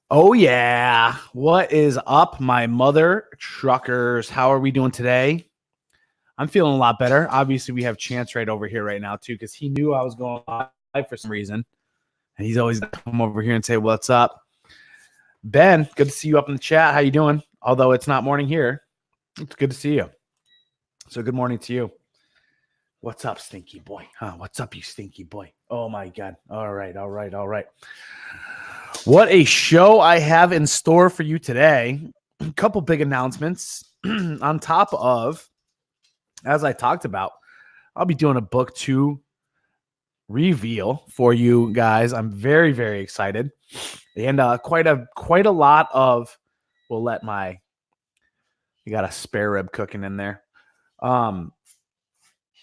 Oh, yeah. What is up, my mother truckers? How are we doing today? I'm feeling a lot better. Obviously, we have Chance right over here right now, too, because he knew I was going live for some reason. And he's always come over here and say, what's up? Ben, good to see you up in the chat. How you doing? Although it's not morning here, it's good to see you. So good morning to you. What's up, stinky boy? What's up, you stinky boy? Oh, my God. All right. What a show I have in store for you today. A couple big announcements on top of, as I talked about, I'll be doing a book 2 reveal for you guys. I'm very, very excited. And quite a lot of, we'll let you got a spare rib cooking in there.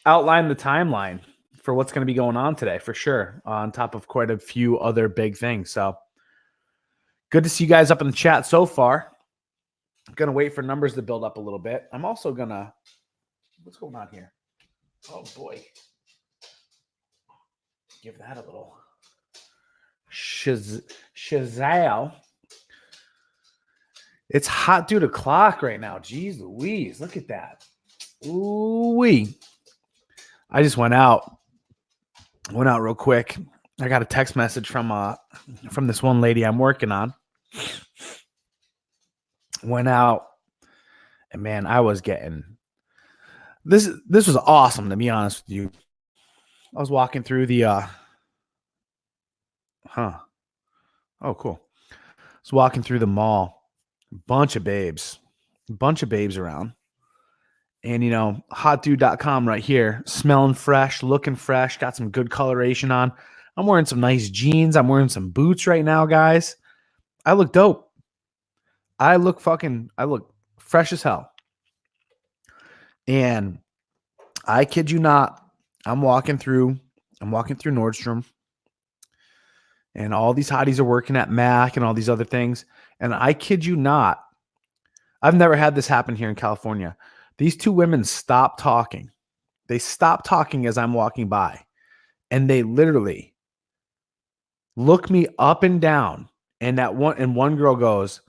Outline the timeline for what's going to be going on today for sure, on top of quite a few other big things. So good to see you guys up in the chat so far. I'm going to wait for numbers to build up a little bit. I'm also going to, what's going on here? Oh boy. Give that a little shazal. It's hot dude o'clock right now. Jeez Louise. Look at that. Ooh-wee. I just went out real quick. I got a text message from this one lady I'm working on. Went out, and man, I was getting this was awesome, to be honest with you. I was walking through the oh, cool. I was walking through the mall, bunch of babes around. And hotdude.com right here, smelling fresh, looking fresh, got some good coloration on. I'm wearing some nice jeans. I'm wearing some boots right now, guys. I look dope. I look fresh as hell. And I kid you not, I'm walking through Nordstrom, and all these hotties are working at Mac and all these other things. And I kid you not, I've never had this happen here in California. These two women stopped talking. They stopped talking as I'm walking by, and they literally look me up and down. And one girl goes,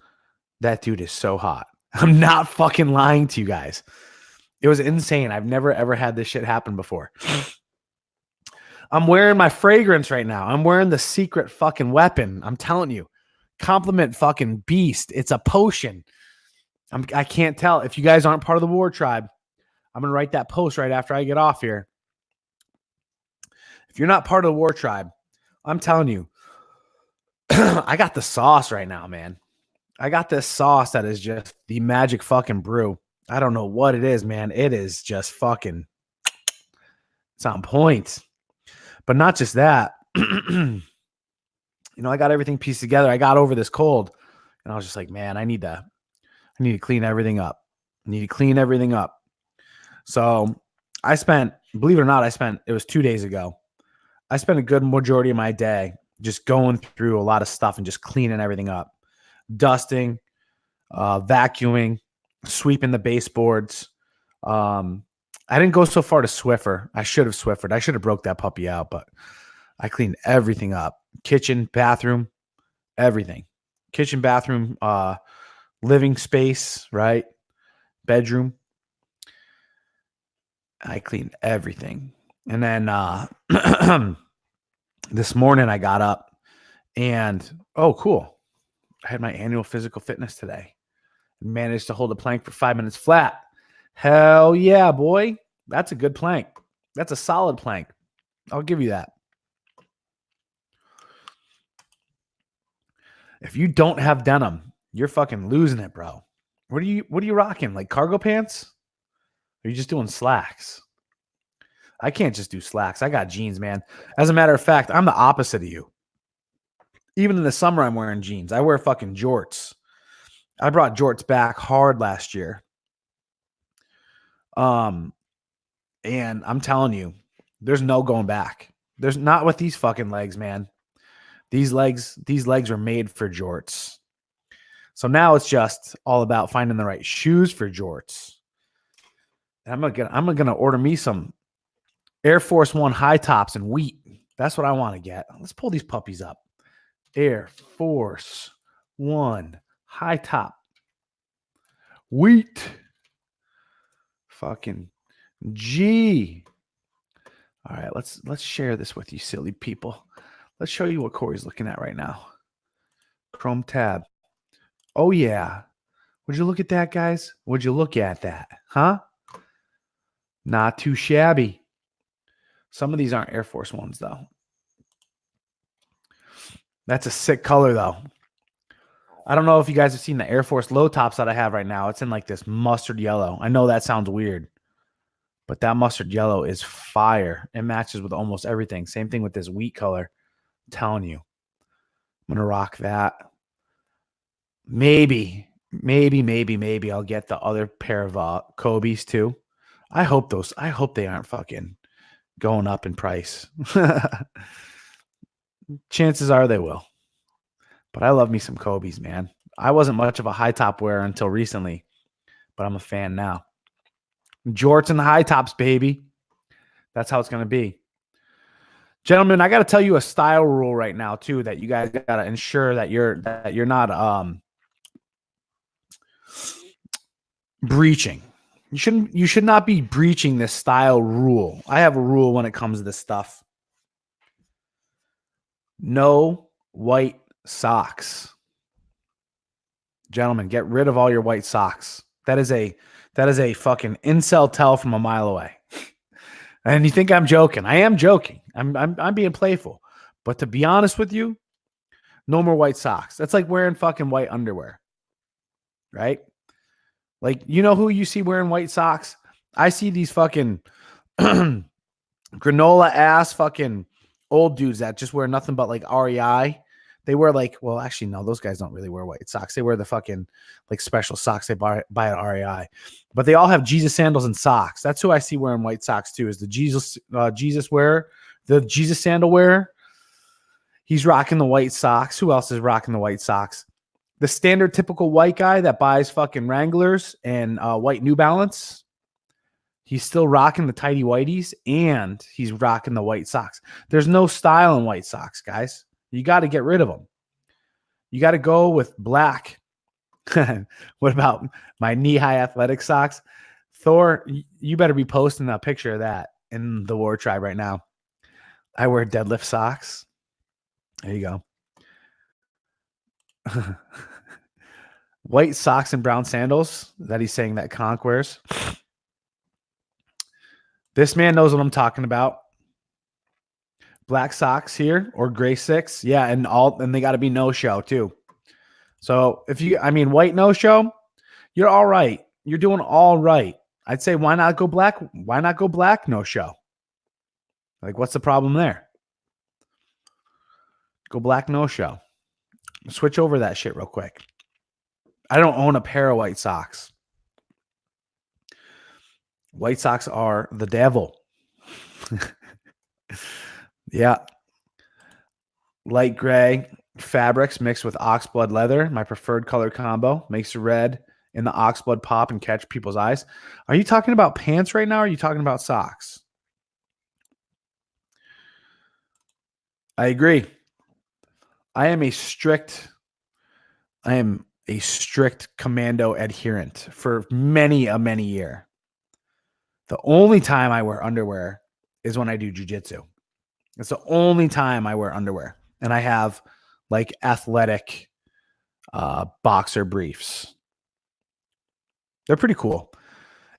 "That dude is so hot." I'm not fucking lying to you guys. It was insane. I've never, ever had this shit happen before. I'm wearing my fragrance right now. I'm wearing the secret fucking weapon. I'm telling you. Compliment fucking beast. It's a potion. I can't tell. If you guys aren't part of the WarTribe, I'm going to write that post right after I get off here. If you're not part of the WarTribe, I'm telling you, I got the sauce right now, man. I got this sauce that is just the magic fucking brew. I don't know what it is, man. It is just fucking, it's on point. But not just that. I got everything pieced together. I got over this cold, and I was just like, man, I need to clean everything up. So I spent, believe it or not, it was 2 days ago. I spent a good majority of my day just going through a lot of stuff and just cleaning everything up. Dusting, vacuuming, sweeping the baseboards. I didn't go so far to Swiffer. I should have Swiffered. I should have broke that puppy out, but I cleaned everything up. Kitchen, bathroom, everything. Kitchen, bathroom, living space, right? Bedroom. I cleaned everything. And then this morning I got up and, oh, cool. I had my annual physical fitness today. Managed to hold a plank for 5 minutes flat. Hell yeah, boy. That's a good plank. That's a solid plank. I'll give you that. If you don't have denim, you're fucking losing it, bro. What are you rocking? Like cargo pants? Or are you just doing slacks? I can't just do slacks. I got jeans, man. As a matter of fact, I'm the opposite of you. Even in the summer, I'm wearing jeans. I wear fucking jorts. I brought jorts back hard last year. And I'm telling you, there's no going back. There's not with these fucking legs, man. These legs were made for jorts. So now it's just all about finding the right shoes for jorts. And I'm gonna order me some Air Force One high tops and wheat. That's what I want to get. Let's pull these puppies up. Air Force 1. High top. Wheat. Fucking G. All right, let's share this with you, silly people. Let's show you what Corey's looking at right now. Chrome tab. Oh, yeah. Would you look at that, guys? Would you look at that? Huh? Not too shabby. Some of these aren't Air Force Ones, though. That's a sick color, though. I don't know if you guys have seen the Air Force low tops that I have right now. It's in like this mustard yellow. I know that sounds weird, but that mustard yellow is fire. It matches with almost everything. Same thing with this wheat color. I'm telling you. I'm going to rock that. Maybe I'll get the other pair of Kobe's too. I hope they aren't fucking going up in price. Chances are they will. But I love me some Kobe's, man. I wasn't much of a high top wearer until recently, but I'm a fan now. Jorts and the high tops, baby. That's how it's going to be. Gentlemen, I got to tell you a style rule right now too that you guys got to ensure that you're not breaching. You should not be breaching this style rule. I have a rule when it comes to this stuff. No white socks. Gentlemen, get rid of all your white socks. That is a fucking incel tell from a mile away. And you think I'm joking? I am joking. I'm being playful. But to be honest with you, no more white socks. That's like wearing fucking white underwear. Right? Like, you know who you see wearing white socks? I see these fucking granola ass fucking old dudes that just wear nothing but like REI. They wear like, well, actually, no, those guys don't really wear white socks. They wear the fucking like special socks they buy at REI. But they all have Jesus sandals and socks. That's who I see wearing white socks too, is the Jesus wearer, the Jesus sandal wearer. He's rocking the white socks. Who else is rocking the white socks? The standard typical white guy that buys fucking Wranglers and white New Balance. He's still rocking the tighty whities and he's rocking the white socks. There's no style in white socks, guys. You got to get rid of them. You got to go with black. What about my knee-high athletic socks? Thor, you better be posting a picture of that in the WarTribe right now. I wear deadlift socks. There you go. White socks and brown sandals that he's saying that Conk wears. This man knows what I'm talking about. Black socks here or gray six. Yeah, and they got to be no show too. So white no show, you're all right. You're doing all right. I'd say why not go black? Why not go black no show? Like, what's the problem there? Go black no show. Switch over that shit real quick. I don't own a pair of white socks. White socks are the devil. Yeah. Light gray fabrics mixed with oxblood leather. My preferred color combo. Makes the red in the oxblood pop and catch people's eyes. Are you talking about pants right now? Or are you talking about socks? I agree. I am a strict commando adherent for many a year. The only time I wear underwear is when I do jujitsu. It's the only time I wear underwear. And I have like athletic boxer briefs. They're pretty cool.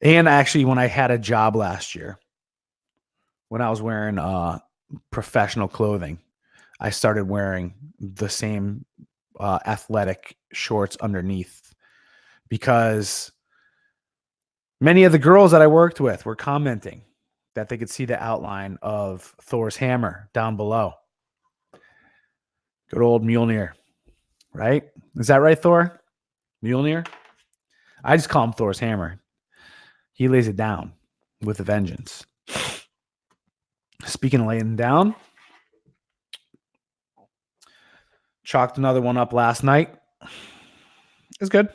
And actually, when I had a job last year, when I was wearing professional clothing, I started wearing the same athletic shorts underneath because many of the girls that I worked with were commenting that they could see the outline of Thor's hammer down below. Good old Mjolnir, right? Is that right, Thor? Mjolnir? I just call him Thor's hammer. He lays it down with a vengeance. Speaking of laying down, chalked another one up last night. It was good.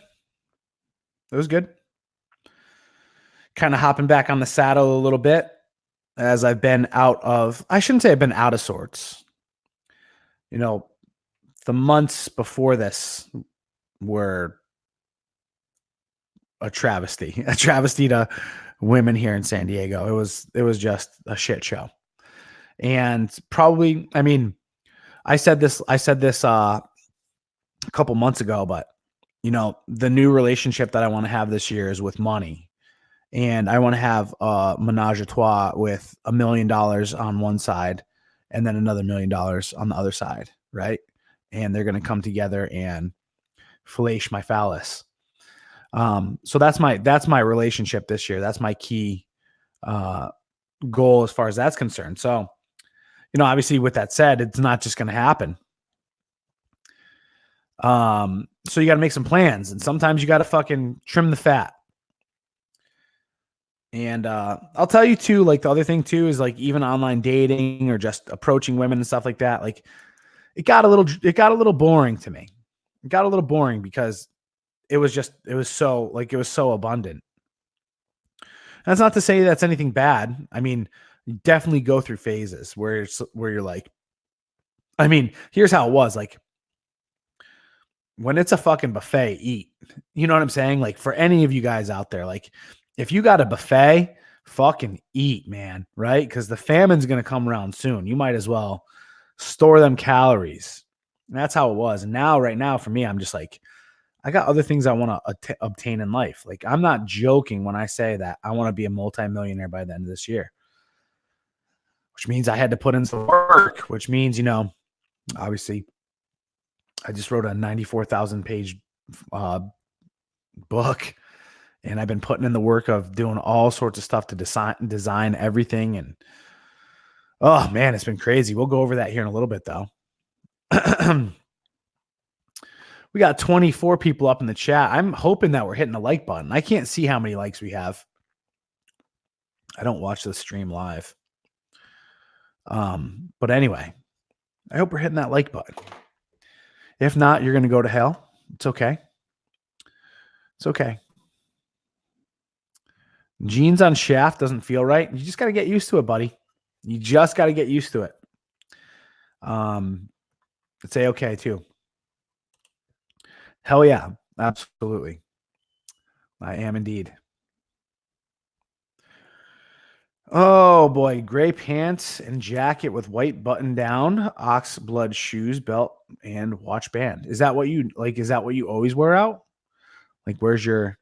It was good. Kind of hopping back on the saddle a little bit as I've been I shouldn't say I've been out of sorts. You know, the months before this, were a travesty to women here in San Diego. It was just a shit show. And probably, I mean, I said this a couple months ago, but the new relationship that I want to have this year is with money. And I want to have a menage a trois with $1 million on one side and then another $1 million on the other side, right? And they're going to come together and fellate my phallus. So that's my relationship this year. That's my key goal as far as that's concerned. So, obviously with that said, it's not just going to happen. So you got to make some plans, and sometimes you got to fucking trim the fat. And I'll tell you too, like the other thing too is like even online dating or just approaching women and stuff like that. Like it got a little boring to me. It got a little boring because it was so abundant. That's not to say that's anything bad. I mean, you definitely go through phases where you're like, I mean, here's how it was. Like when it's a fucking buffet, eat. You know what I'm saying? Like for any of you guys out there, like if you got a buffet, fucking eat, man, right? Because the famine's going to come around soon. You might as well store them calories. And that's how it was. And now, right now, for me, I'm just like, I got other things I want to obtain in life. Like I'm not joking when I say that I want to be a multimillionaire by the end of this year, which means I had to put in some work, which means, obviously I just wrote a 94,000 page book, and I've been putting in the work of doing all sorts of stuff to design everything. And oh man, it's been crazy. We'll go over that here in a little bit though. We got 24 people up in the chat. I'm hoping that we're hitting the like button. I can't see how many likes we have. I don't watch the stream live. But anyway, I hope we're hitting that like button. If not, you're going to go to hell. It's okay. It's okay. Jeans on shaft doesn't feel right. You just got to get used to it, buddy. You just got to get used to it. It's okay too. Hell yeah, absolutely. I am indeed. Oh boy, gray pants and jacket with white button down, ox blood shoes, belt, and watch band. Is that what you like? Is that what you always wear out? Like, where's your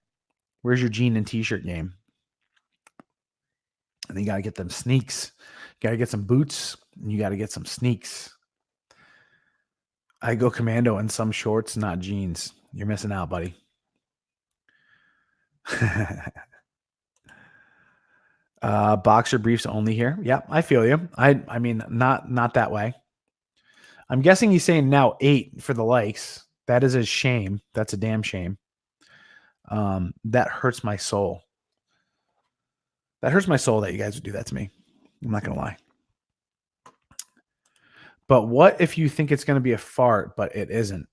jean and t-shirt game? And then you got to get them sneaks. You got to get some boots, and you got to get some sneaks. I go commando in some shorts, not jeans. You're missing out, buddy. Boxer briefs only here. Yeah, I feel you. I mean, not that way. I'm guessing he's saying now 8 for the likes. That is a shame. That's a damn shame. That hurts my soul. That hurts my soul that you guys would do that to me. I'm not going to lie. But what if you think it's going to be a fart, but it isn't?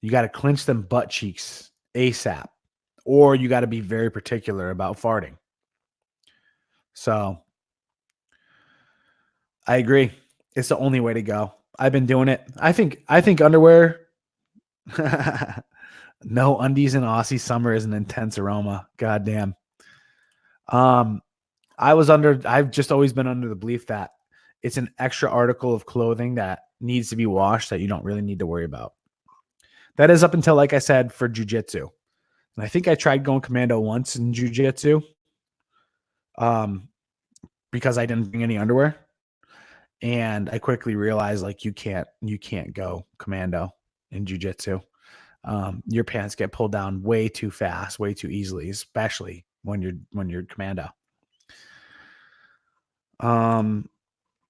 You got to clench them butt cheeks ASAP, or you got to be very particular about farting. So I agree. It's the only way to go. I've been doing it. I think underwear. No undies in Aussie summer is an intense aroma. God damn. I've just always been under the belief that it's an extra article of clothing that needs to be washed that you don't really need to worry about. That is up until, like I said, for jiu-jitsu. And I think I tried going commando once in jiu-jitsu because I didn't bring any underwear. And I quickly realized, like, you can't go commando in jiu-jitsu. Your pants get pulled down way too fast, way too easily, especially when you're commando.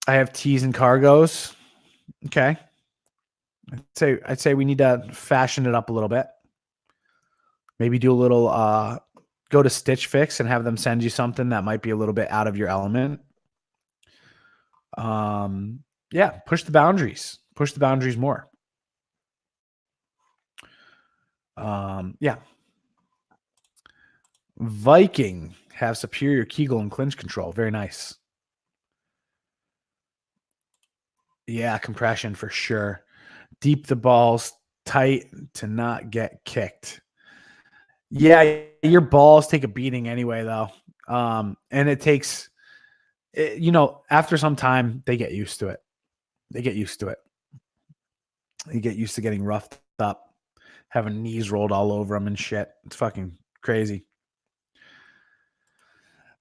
I have tees and cargos. Okay. I'd say we need to fashion it up a little bit. Maybe do a little go to Stitch Fix and have them send you something that might be a little bit out of your element. Yeah, push the boundaries. Push the boundaries more. Yeah. Viking have superior Kegel and clinch control. Very nice. Yeah, compression for sure. Deep the balls. tight to not get kicked. Yeah, your balls take a beating anyway, though. And it takes, after some time, they get used to it. They get used to it. You get used to getting roughed up, having knees rolled all over them and shit. It's fucking crazy.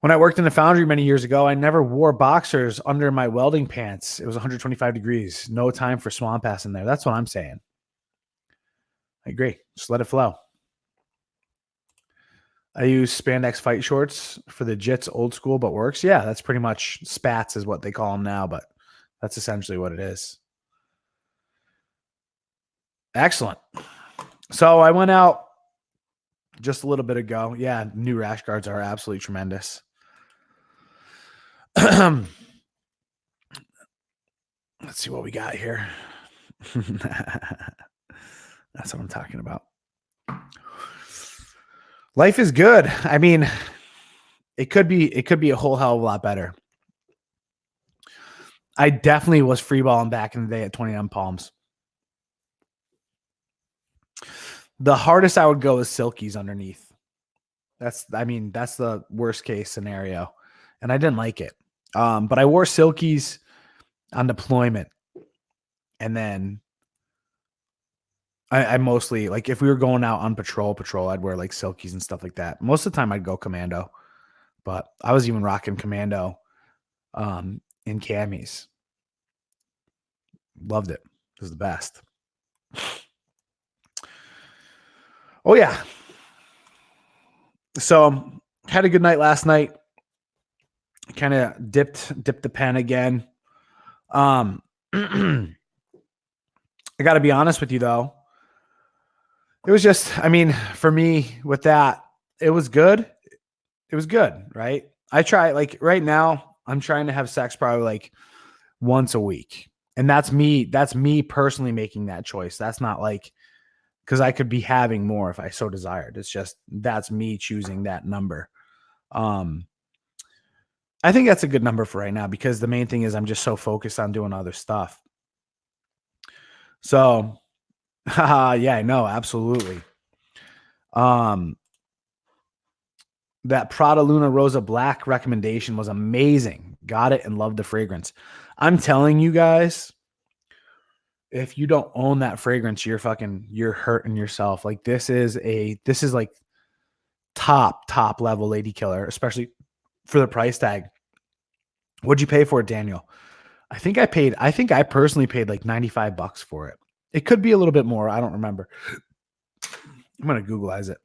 When I worked in the foundry many years ago, I never wore boxers under my welding pants. It was 125 degrees. No time for swamp ass in there. That's what I'm saying. I agree. Just let it flow. I use spandex fight shorts for the jits, old school, but works. Yeah, that's pretty much spats is what they call them now, but that's essentially what it is. Excellent. So I went out just a little bit ago. Yeah, new rash guards are absolutely tremendous. Let's see what we got here. That's what I'm talking about. Life is good. I mean, it could be a whole hell of a lot better. I definitely was freeballing back in the day at 29 Palms. The hardest I would go is silkies underneath. That's the worst case scenario. And I didn't like it. But I wore silkies on deployment. And then I mostly, like, if we were going out on patrol, I'd wear like silkies and stuff like that. Most of the time I'd go commando, but I was even rocking commando in camis. Loved it. It was the best. Oh yeah. So had a good night last night. Kind of dipped the pen again. I got to be honest with you though. It was just, for me with that, it was good. It was good, right? I try, like, right now, I'm trying to have sex probably like once a week. And that's me personally making that choice. That's not like, because I could be having more if I so desired. It's just, that's me choosing that number. I think that's a good number for right now because the main thing is I'm just so focused on doing other stuff. So, yeah, I know, absolutely. That Prada Luna Rosa Black recommendation was amazing. Got it and loved the fragrance. I'm telling you guys, if you don't own that fragrance, you're hurting yourself. Like this is like top level lady killer, especially for the price tag. What'd you pay for it, Daniel? I think I personally paid like $95 for it. It could be a little bit more. I don't remember. I'm going to Googleize it.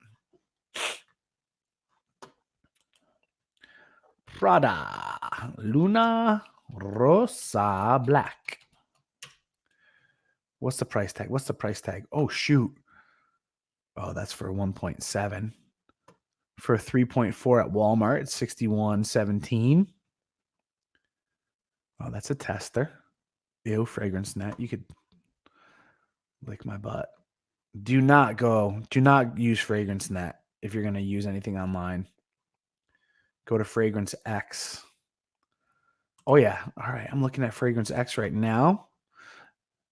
Prada Luna Rosa Black. What's the price tag? Oh, shoot. Oh, that's for 1.7. For 3.4 at Walmart, it's $61.17. Oh, that's a tester. Ew, fragrance net. You could lick my butt. Do not use fragrance net if you're going to use anything online. Go to Fragrance X. Oh, yeah. All right. I'm looking at Fragrance X right now.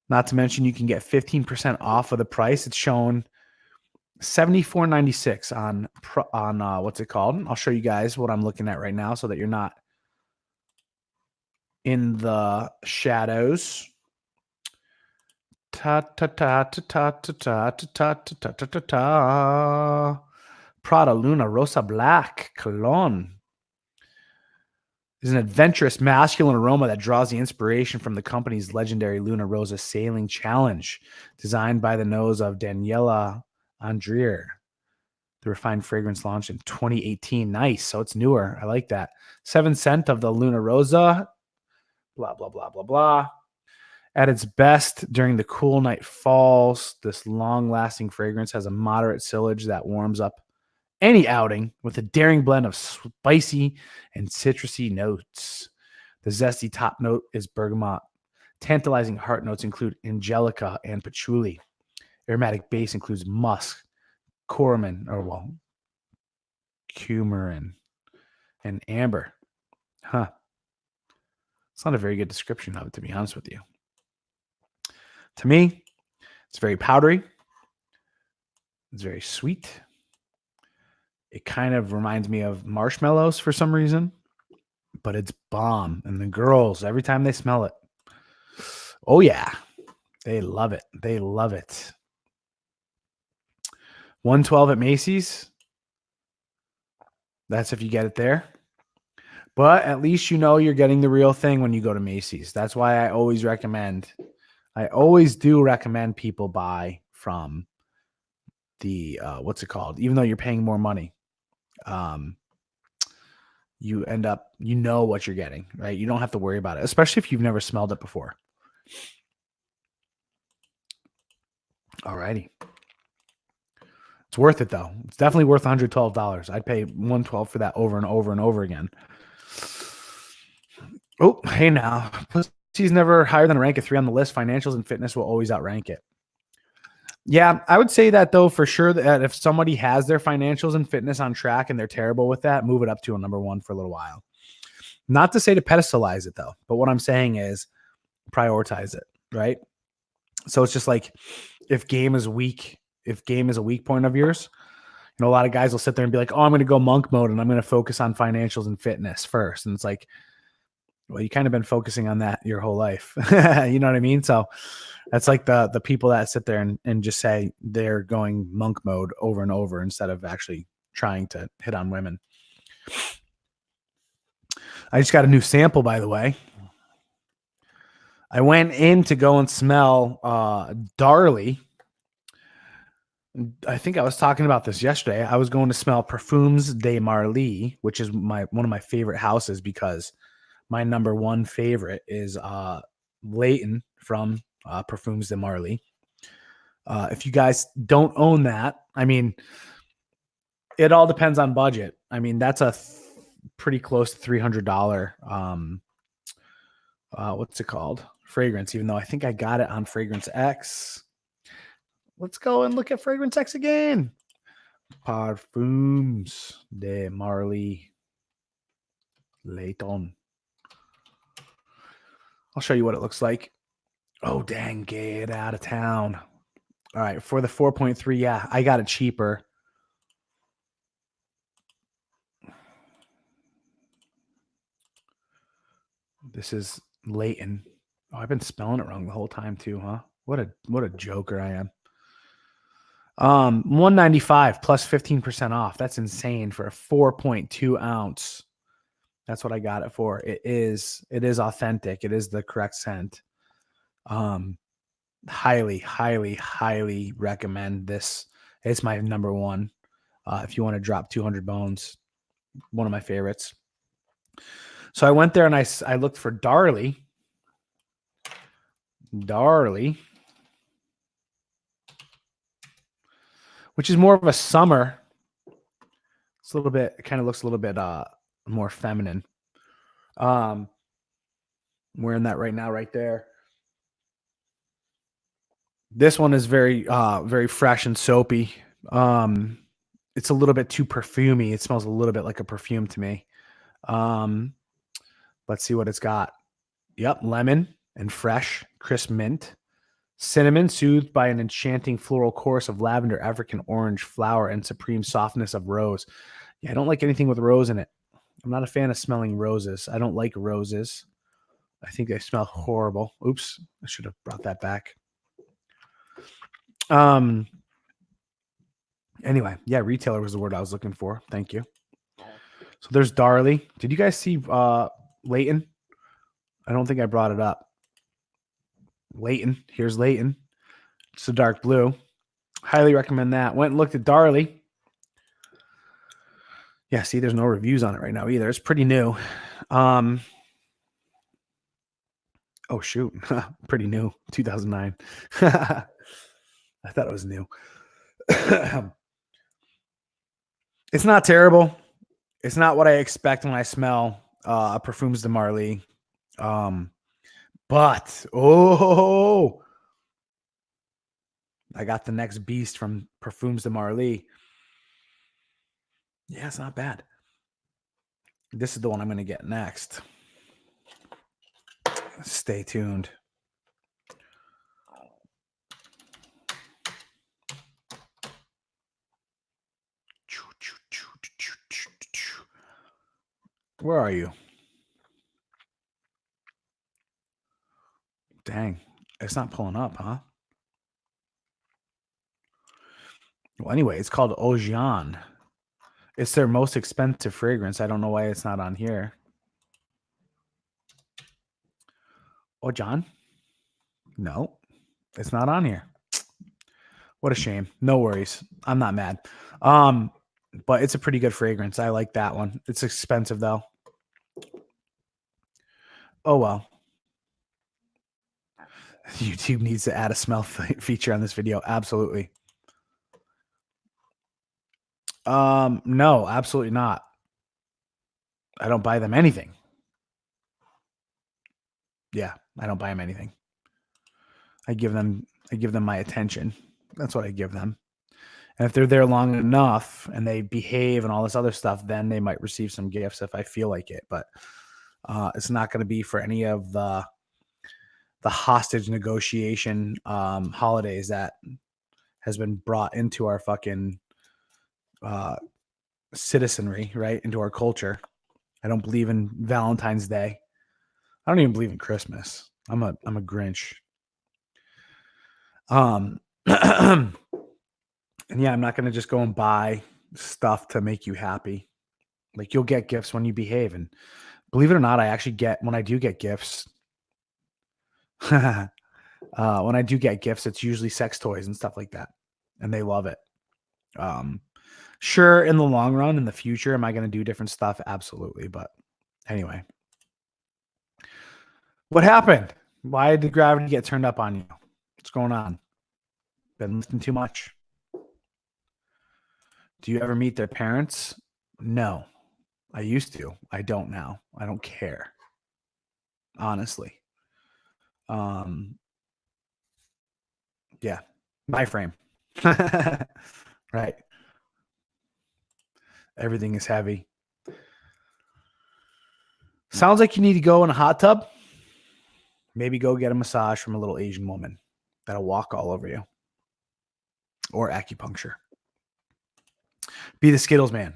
Not to mention you can get 15% off of the price. It's showing $74.96 on what's it called? I'll show you guys what I'm looking at right now so that you're not in the shadows. Ta ta ta ta ta ta ta ta ta ta ta ta ta. Prada Luna Rosa Black Cologne is an adventurous masculine aroma that draws the inspiration from the company's legendary Luna Rosa Sailing Challenge, designed by the nose of Daniela Andrier. The refined fragrance launched in 2018. Nice. So it's newer. I like that. 7 scent of the Luna Rosa. Blah, blah, blah, blah, blah. At its best during the cool night falls, this long-lasting fragrance has a moderate sillage that warms up any outing with a daring blend of spicy and citrusy notes. The zesty top note is bergamot. Tantalizing heart notes include angelica and patchouli. Aromatic base includes musk, coumarin, and amber. Huh. It's not a very good description of it, to be honest with you. To me, it's very powdery. It's very sweet. It kind of reminds me of marshmallows for some reason, but it's bomb. And the girls, every time they smell it, oh yeah, they love it. They love it. 112 at Macy's. That's if you get it there. But at least you know you're getting the real thing when you go to Macy's. That's why I always do recommend people buy from the what's it called? Even though you're paying more money, you end up, you know what you're getting, right? You don't have to worry about it, especially if you've never smelled it before. Alrighty. It's worth it though. It's definitely worth $112. I'd pay $112 for that over and over and over again. Oh, hey now. Pussy's never higher than a rank of 3 on the list. Financials and fitness will always outrank it. Yeah, I would say that though, for sure, that if somebody has their financials and fitness on track and they're terrible with that, move it up to a number 1 for a little while. Not to say to pedestalize it though, but what I'm saying is prioritize it, right? So it's just like if game is a weak point of yours, you know, a lot of guys will sit there and be like, oh, I'm going to go monk mode and I'm going to focus on financials and fitness first. And it's like, well, you kind of been focusing on that your whole life. You know what I mean? So that's like the people that sit there and just say they're going monk mode over and over instead of actually trying to hit on women. I just got a new sample, by the way. I went in to go and smell Darley. I think I was talking about this yesterday. I was going to smell Parfums de Marly, which is one of my favorite houses because my number 1 favorite is Leighton from Parfums de Marly. If you guys don't own that, I mean, it all depends on budget. I mean, that's a pretty close to $300 what's it called? Fragrance, even though I think I got it on Fragrance X. Let's go and look at Fragrance X again. Parfums de Marly Leighton. I'll show you what it looks like. Oh, dang, get out of town. All right, for the 4.3, yeah, I got it cheaper. This is Leighton. Oh, I've been spelling it wrong the whole time too, huh? What a joker I am. 195 plus 15% off. That's insane for a 4.2 ounce. That's what I got it for. It is authentic. It is the correct scent. Highly, highly, highly recommend this. It's my number 1. If you want to drop 200 bones, one of my favorites. So I went there and I looked for Darley, which is more of a summer. It's a little bit, it kind of looks a little bit more feminine. I'm wearing that right now, right there. This one is very, very fresh and soapy. It's a little bit too perfumey. It smells a little bit like a perfume to me. Let's see what it's got. Yep, lemon and fresh, crisp mint. Cinnamon, soothed by an enchanting floral chorus of lavender, African orange, flower, and supreme softness of rose. Yeah, I don't like anything with rose in it. I'm not a fan of smelling roses. I don't like roses. I think they smell horrible. Oops, I should have brought that back. Anyway, yeah, retailer was the word I was looking for. Thank you. So there's Darley. Did you guys see Leighton? I don't think I brought it up. Leighton. Here's Leighton. It's a dark blue. Highly recommend that. Went and looked at Darley. Yeah, see, there's no reviews on it right now either. It's pretty new. Oh, shoot. Pretty new. 2009. I thought it was new. It's not terrible. It's not what I expect when I smell Parfums de Marly. But, I got the next beast from Parfums de Marly. Yeah, it's not bad. This is the one I'm going to get next. Stay tuned. Where are you? Dang. It's not pulling up, huh? Well, anyway, it's called Ojan. It's their most expensive fragrance. I don't know why it's not on here. Ojan? No, it's not on here. What a shame. No worries. I'm not mad. But it's a pretty good fragrance. I like that one. It's expensive though. Oh well. YouTube needs to add a smell feature on this video. Absolutely. No, absolutely not. I don't buy them anything. Yeah, I don't buy them anything. I give them my attention. That's what I give them. And if they're there long enough and they behave and all this other stuff, then they might receive some gifts if I feel like it. But it's not going to be for any of the hostage negotiation holidays that has been brought into our fucking citizenry, right? Into our culture. I don't believe in Valentine's Day. I don't even believe in Christmas. I'm a Grinch. And yeah, I'm not going to just go and buy stuff to make you happy. Like, you'll get gifts when you behave. And believe it or not, I actually get, when I do get gifts, it's usually sex toys and stuff like that. And they love it. Sure, in the long run, in the future, am I going to do different stuff? Absolutely. But anyway, what happened? Why did gravity get turned up on you? What's going on? Been lifting too much? Do you ever meet their parents? No. I used to. I don't now. I don't care. Honestly. Yeah. My frame. Right. Everything is heavy. Sounds like you need to go in a hot tub. Maybe go get a massage from a little Asian woman that'll walk all over you. Or acupuncture. Be the Skittles man.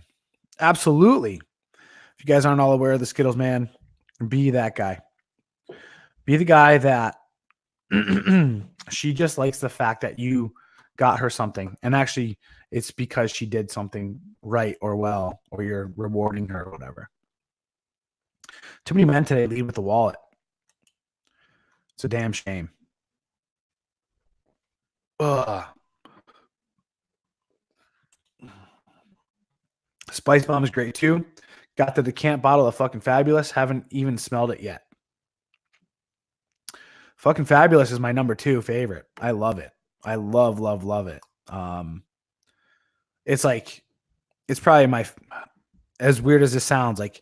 Absolutely. If you guys aren't all aware of the Skittles man, be that guy. Be the guy that she just likes the fact that you got her something. And actually, it's because she did something right or well, or you're rewarding her or whatever. Too many men today lead with the wallet. It's a damn shame. Ugh. Spice Bomb is great too. Got the decant bottle of fucking Fabulous. Haven't even smelled it yet. Fucking Fabulous is my number 2 favorite. I love it. I love it. It's like, it's probably my, as weird as it sounds, like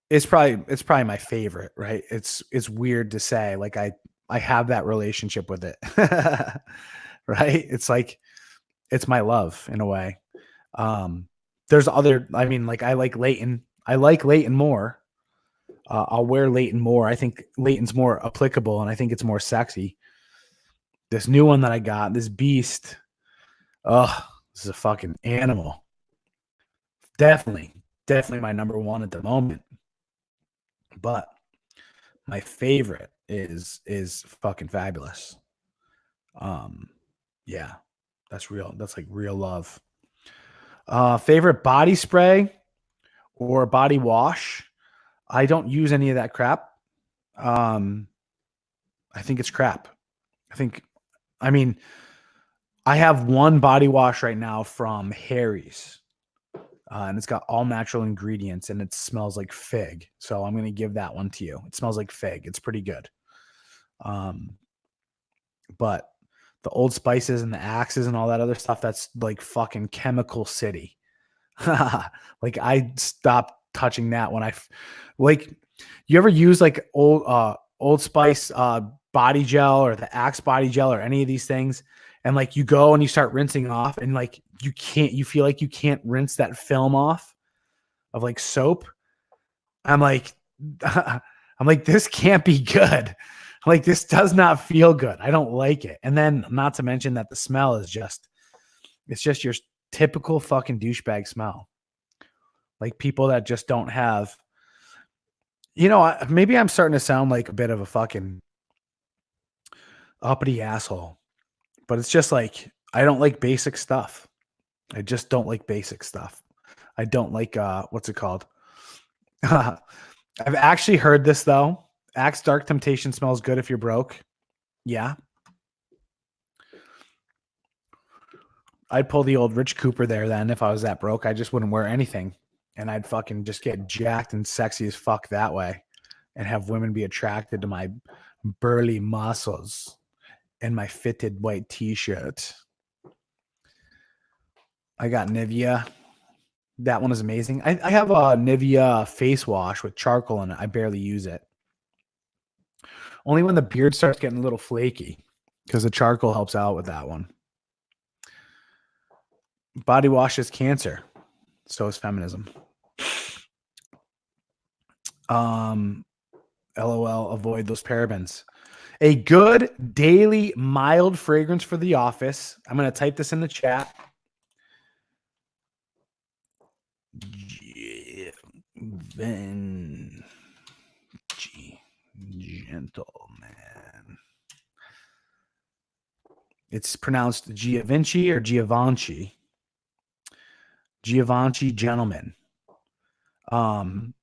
it's probably my favorite, right? It's weird to say, like I have that relationship with it. Right? It's like, it's my love in a way. There's other, I mean, like I like Leighton. I like Leighton more. I'll wear Leighton more. I think Leighton's more applicable and I think it's more sexy. This new one that I got, this beast. Oh, this is a fucking animal. Definitely my number 1 at the moment. But my favorite is fucking Fabulous. Yeah, that's real. That's like real love. Favorite body spray or body wash? I don't use any of that crap. I think it's crap. I mean, I have one body wash right now from Harry's. And it's got all natural ingredients and it smells like fig. So I'm going to give that one to you. It smells like fig. It's pretty good. But the Old Spices and the Axes and all that other stuff, that's like fucking chemical city. Like I stopped touching that when like, you ever use like Old Spice body gel or the Axe body gel or any of these things? And like you go and you start rinsing off and like you feel like you can't rinse that film off of like soap. I'm like, this can't be good. Like, this does not feel good. I don't like it. And then not to mention that the smell is it's just your typical fucking douchebag smell. Like people that just don't have You know, maybe I'm starting to sound like a bit of a fucking uppity asshole, but it's just like I don't like basic stuff. I just don't like basic stuff. I don't like what's it called? I've actually heard this though. Axe Dark Temptation smells good if you're broke. Yeah. I'd pull the old Rich Cooper there then if I was that broke. I just wouldn't wear anything. And I'd fucking just get jacked and sexy as fuck that way and have women be attracted to my burly muscles and my fitted white t-shirt. I got Nivea. That one is amazing. I have a Nivea face wash with charcoal in it. I barely use it. Only when the beard starts getting a little flaky because the charcoal helps out with that one. Body wash is cancer. So is feminism. LOL, avoid those parabens. A good daily mild fragrance for the office. I'm going to type this in the chat. Gentleman. It's pronounced Giavinci or Giavanci. Giavanci Gentleman.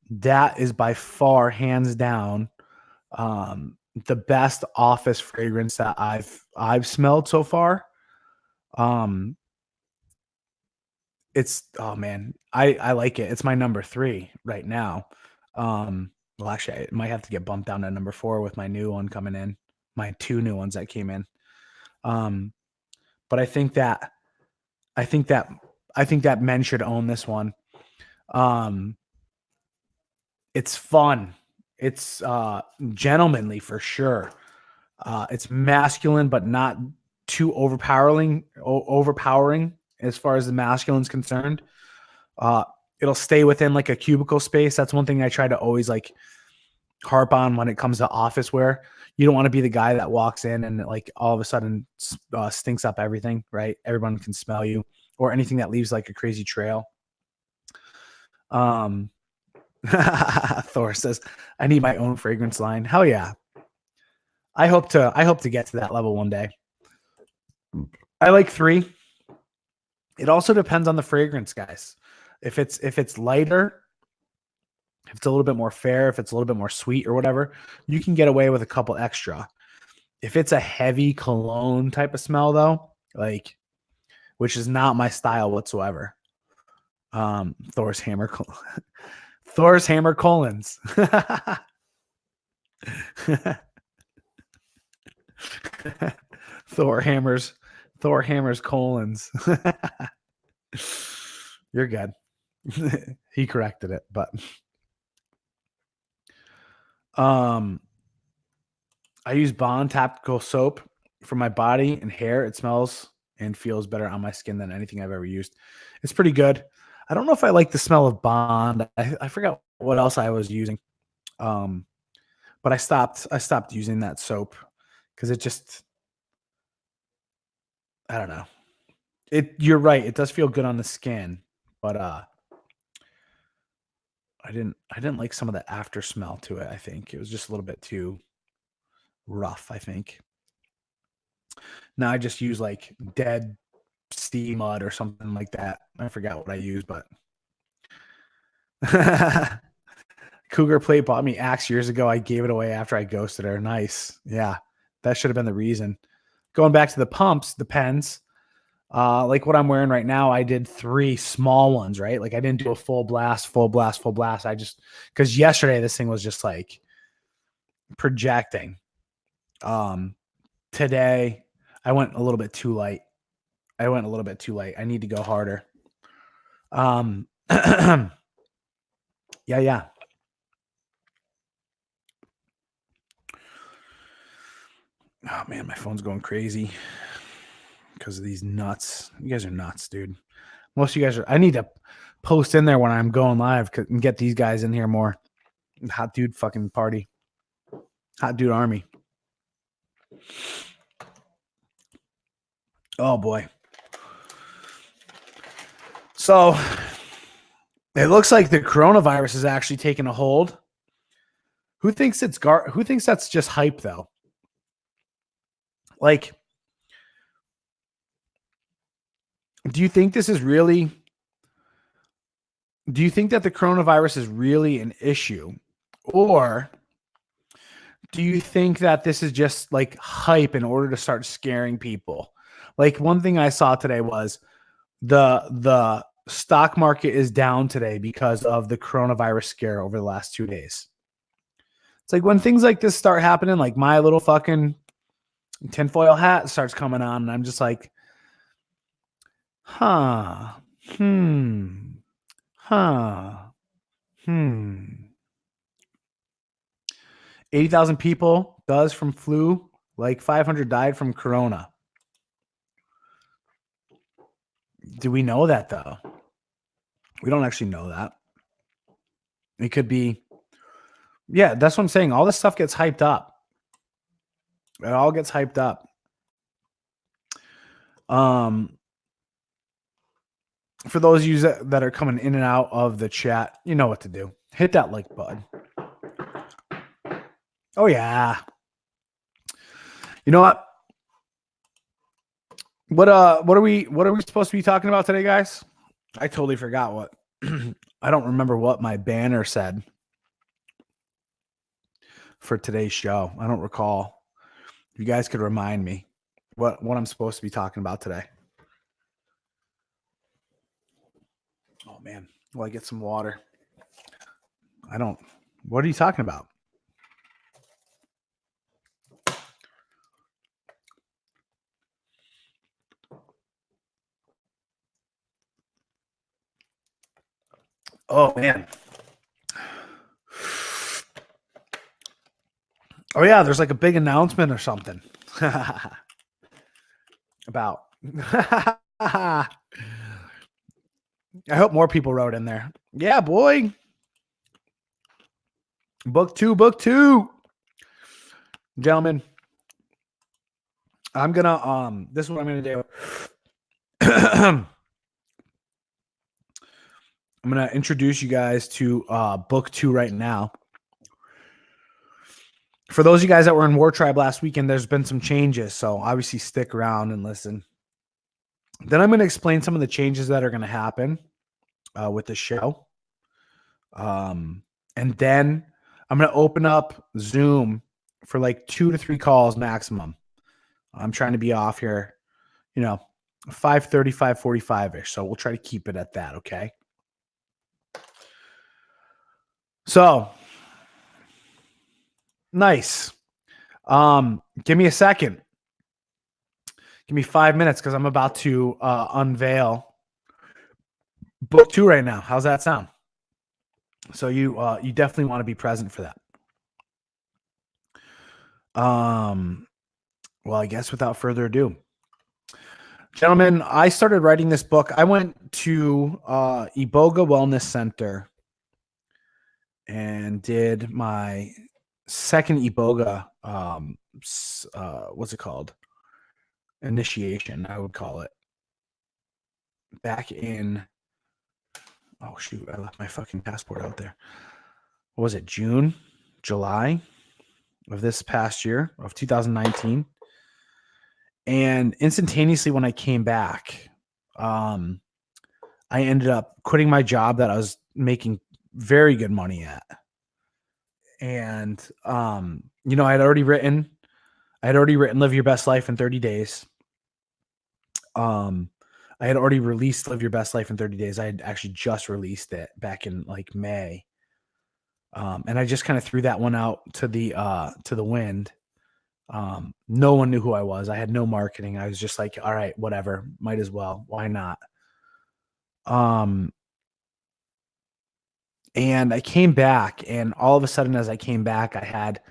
That is by far, hands down, the best office fragrance that I've smelled so far. It's oh man, I like it. It's my number 3 right now. Well, actually, I might have to get bumped down to number 4 with my new one coming in. My 2 new ones that came in. But I think that men should own this one. It's fun. It's gentlemanly for sure. It's masculine, but not too overpowering as far as the masculine's concerned. It'll stay within like a cubicle space. That's one thing I try to always like harp on when it comes to office wear. You don't want to be the guy that walks in and like all of a sudden stinks up everything, right? Everyone can smell you, or anything that leaves like a crazy trail. Thor says, I need my own fragrance line. Hell yeah. I hope to get to that level one day. I like 3. It also depends on the fragrance, guys. If it's lighter, if it's a little bit more fair, if it's a little bit more sweet or whatever, you can get away with a couple extra. If it's a heavy cologne type of smell though, like, which is not my style whatsoever. Thor's hammer colons. Thor hammers colons. You're good. He corrected it, but I use Bond tactical soap for my body and hair. It smells and feels better on my skin than anything I've ever used. It's pretty good. I don't know if I like the smell of Bond. I forgot what else I was using. But I stopped using that soap because it just, I don't know. You're right. It does feel good on the skin, but I didn't like some of the after smell to it. I think it was just a little bit too rough, I think. Now I just use like dead sea mud or something like that. I forgot what I used, but Cougar Plate bought me Axe years ago. I gave it away after I ghosted her. Nice. Yeah. That should have been the reason. Going back to the pumps, the pens, like what I'm wearing right now, I did 3 small ones, right? Like I didn't do a full blast. I just, because yesterday this thing was just like projecting. Today I went a little bit too light. I need to go harder. Yeah. Oh man, my phone's going crazy because of these nuts. You guys are nuts, dude. Most of you guys are. I need to post in there when I'm going live and get these guys in here more. Hot dude fucking party. Hot dude army. Oh boy. So it looks like the coronavirus is actually taking a hold. Who thinks who thinks that's just hype though? Like, do you think this is really, do you think that the coronavirus is really an issue? Or do you think that this is just like hype in order to start scaring people? Like one thing I saw today was the stock market is down today because of the coronavirus scare over the last 2 days. It's like when things like this start happening, like my little fucking tinfoil hat starts coming on, and I'm just like, huh, huh, 80,000 people does from flu, like 500 died from corona. Do we know that though? We don't actually know that. It could be, yeah, that's what I'm saying. All this stuff gets hyped up. It all gets hyped up. For those of you that are coming in and out of the chat, you know what to do. Hit that like button. Oh yeah. You know what? What are we supposed to be talking about today, guys? I totally forgot what. I don't remember what my banner said for today's show. I don't recall. You guys could remind me what I'm supposed to be talking about today. Oh man, will I get some water? What are you talking about? Oh man. Oh yeah, there's like a big announcement or something. About. I hope more people wrote in there. Yeah, boy. Book two. Gentlemen, I'm gonna this is what I'm gonna do. I'm gonna introduce you guys to book 2 right now. For those of you guys that were in WarTribe last weekend, there's been some changes, so obviously stick around and listen. Then I'm going to explain some of the changes that are going to happen with the show. And then I'm going to open up Zoom for like 2 to 3 calls maximum. I'm trying to be off here, 5:30, 5:45-ish. So we'll try to keep it at that, okay? So, nice. Give me a second. Give me 5 minutes because I'm about to unveil book 2 right now. How's that sound? So you definitely want to be present for that. Well, I guess without further ado, gentlemen, I started writing this book. I went to Iboga Wellness Center and did my second Iboga, what's it called? Initiation, I would call it. Back in, oh shoot, I left my fucking passport out there. What was it, June, July of this past year of 2019? And instantaneously when I came back, I ended up quitting my job that I was making very good money at. And, I had already written Live Your Best Life in 30 Days. I had already released Live Your Best Life in 30 Days. I had actually just released it back in like May. And I just kind of threw that one out to the wind. No one knew who I was. I had no marketing. I was just like, all right, whatever, might as well. Why not? And I came back, and all of a sudden, as I came back, I had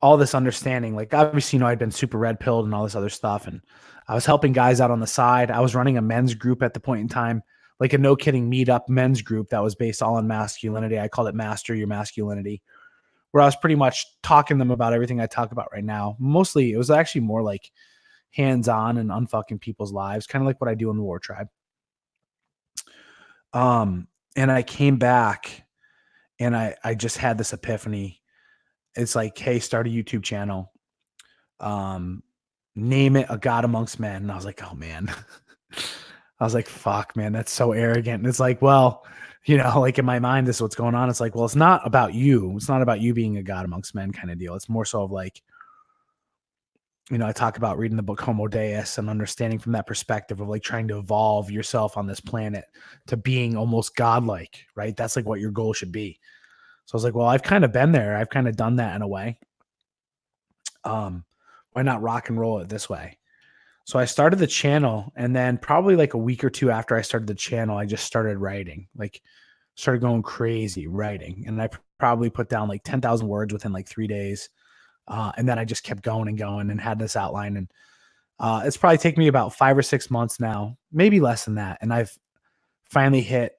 all this understanding. Like, obviously, I'd been super red pilled and all this other stuff. And I was helping guys out on the side. I was running a men's group at the point in time, like a no kidding meetup men's group that was based all on masculinity. I called it Master Your Masculinity, where I was pretty much talking to them about everything I talk about right now. Mostly, it was actually more like hands-on and unfucking people's lives, kind of like what I do in the WarTribe. And I came back and I just had this epiphany it's like, hey, start a YouTube channel. Name it A God Amongst Men. And I was like, oh man. I was like, fuck, man, that's so arrogant. And it's like, well, like in my mind, this is what's going on. It's like, well, it's not about you. It's not about you being a God amongst men kind of deal. It's more so of like, I talk about reading the book Homo Deus and understanding from that perspective of like trying to evolve yourself on this planet to being almost godlike, right? That's like what your goal should be. So I was like, well, I've kind of been there. I've kind of done that in a way. Why not rock and roll it this way? So I started the channel, and then probably like a week or two after I started the channel, I just started writing, like started going crazy writing. And I probably put down like 10,000 words within like 3 days. And then I just kept going and going and had this outline. And it's probably taken me about 5 or 6 months now, maybe less than that. And I've finally hit,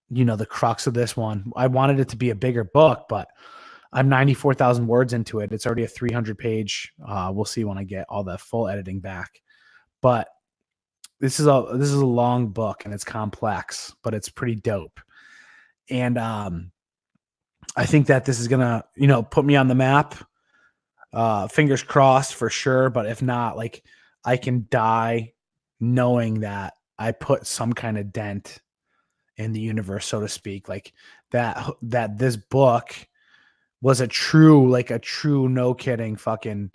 the crux of this one. I wanted it to be a bigger book, but I'm 94,000 words into it. It's already a 300 page. We'll see when I get all the full editing back. But this is a long book, and it's complex, but it's pretty dope. And I think that this is gonna, put me on the map. Fingers crossed for sure. But if not, like, I can die knowing that I put some kind of dent in the universe, so to speak. Like that this book was a true no kidding fucking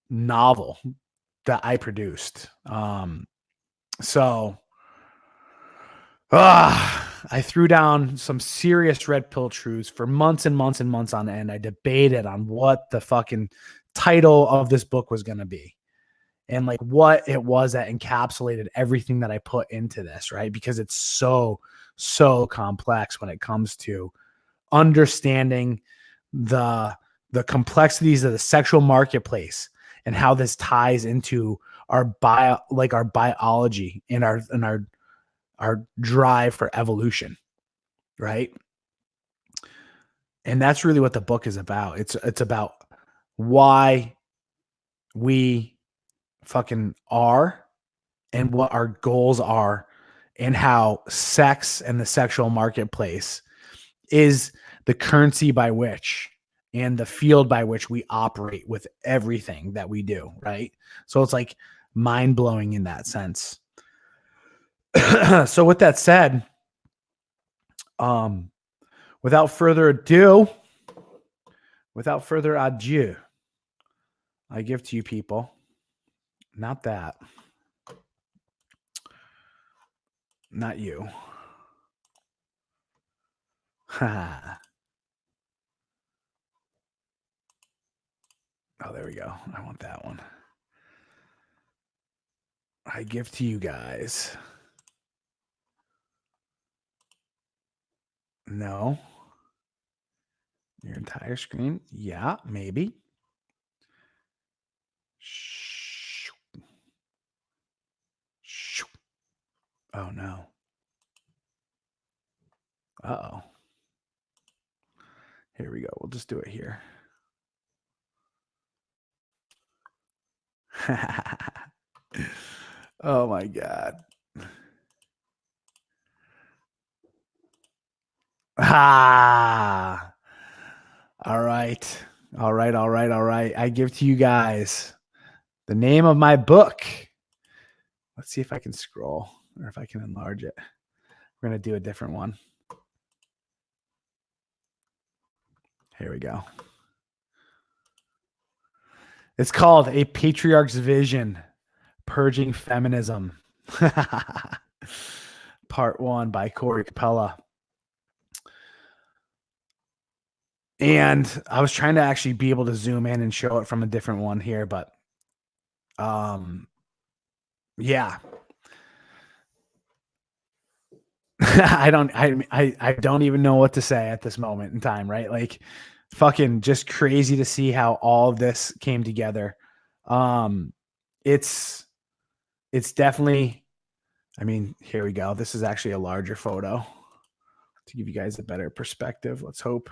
novel that I produced. So I threw down some serious red pill truths for months and months and months on end. I debated on what the fucking title of this book was going to be and like what it was that encapsulated everything that I put into this, right? Because it's so complex when it comes to understanding the complexities of the sexual marketplace and how this ties into our biology and our drive for evolution, right? And that's really what the book is about. It's about why we fucking are and what our goals are and how sex and the sexual marketplace is the currency by which and the field by which we operate with everything that we do, right? So it's like mind-blowing in that sense. So with that said, without further ado, I give to you people, not that, not you. Oh, there we go. I want that one. I give to you guys. No. Your entire screen? Yeah, maybe. Oh, no. Uh-oh. Here we go. We'll just do it here. Oh, my God. Ah. All right. I give to you guys the name of my book. Let's see if I can scroll or if I can enlarge it. We're going to do a different one. Here we go. It's called A Patriarch's Vision, Purging Feminism. Part 1 by Corey Capella. And I was trying to actually be able to zoom in and show it from a different one here, but yeah. I don't even know what to say at this moment in time, right? Like fucking just crazy to see how all of this came together. It's definitely, I mean, here we go. This is actually a larger photo to give you guys a better perspective. Let's hope.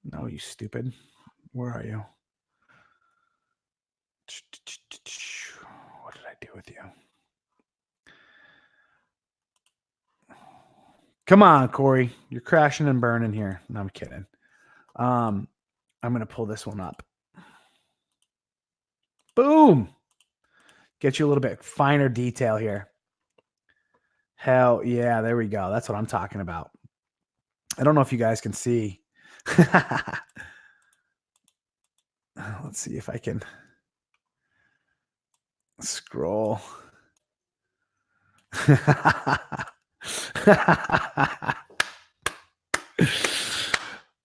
No, you stupid. Where are you? What did I do with you? Come on, Corey. You're crashing and burning here. No, I'm kidding. I'm going to pull this one up. Boom. Get you a little bit finer detail here. Hell yeah, there we go. That's what I'm talking about. I don't know if you guys can see. Let's see if I can scroll.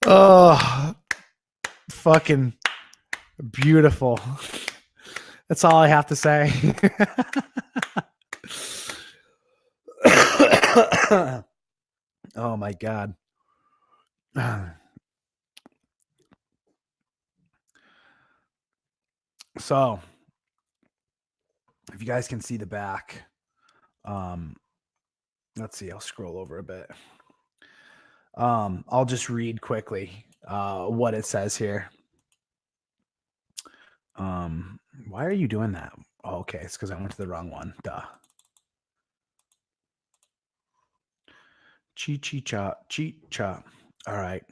Oh, fucking beautiful. That's all I have to say. Oh my God. So if you guys can see the back, let's see, I'll scroll over a bit. I'll just read quickly what it says here. Why are you doing that? Oh, okay, it's because I went to the wrong one. Duh. Cheat cha. All right.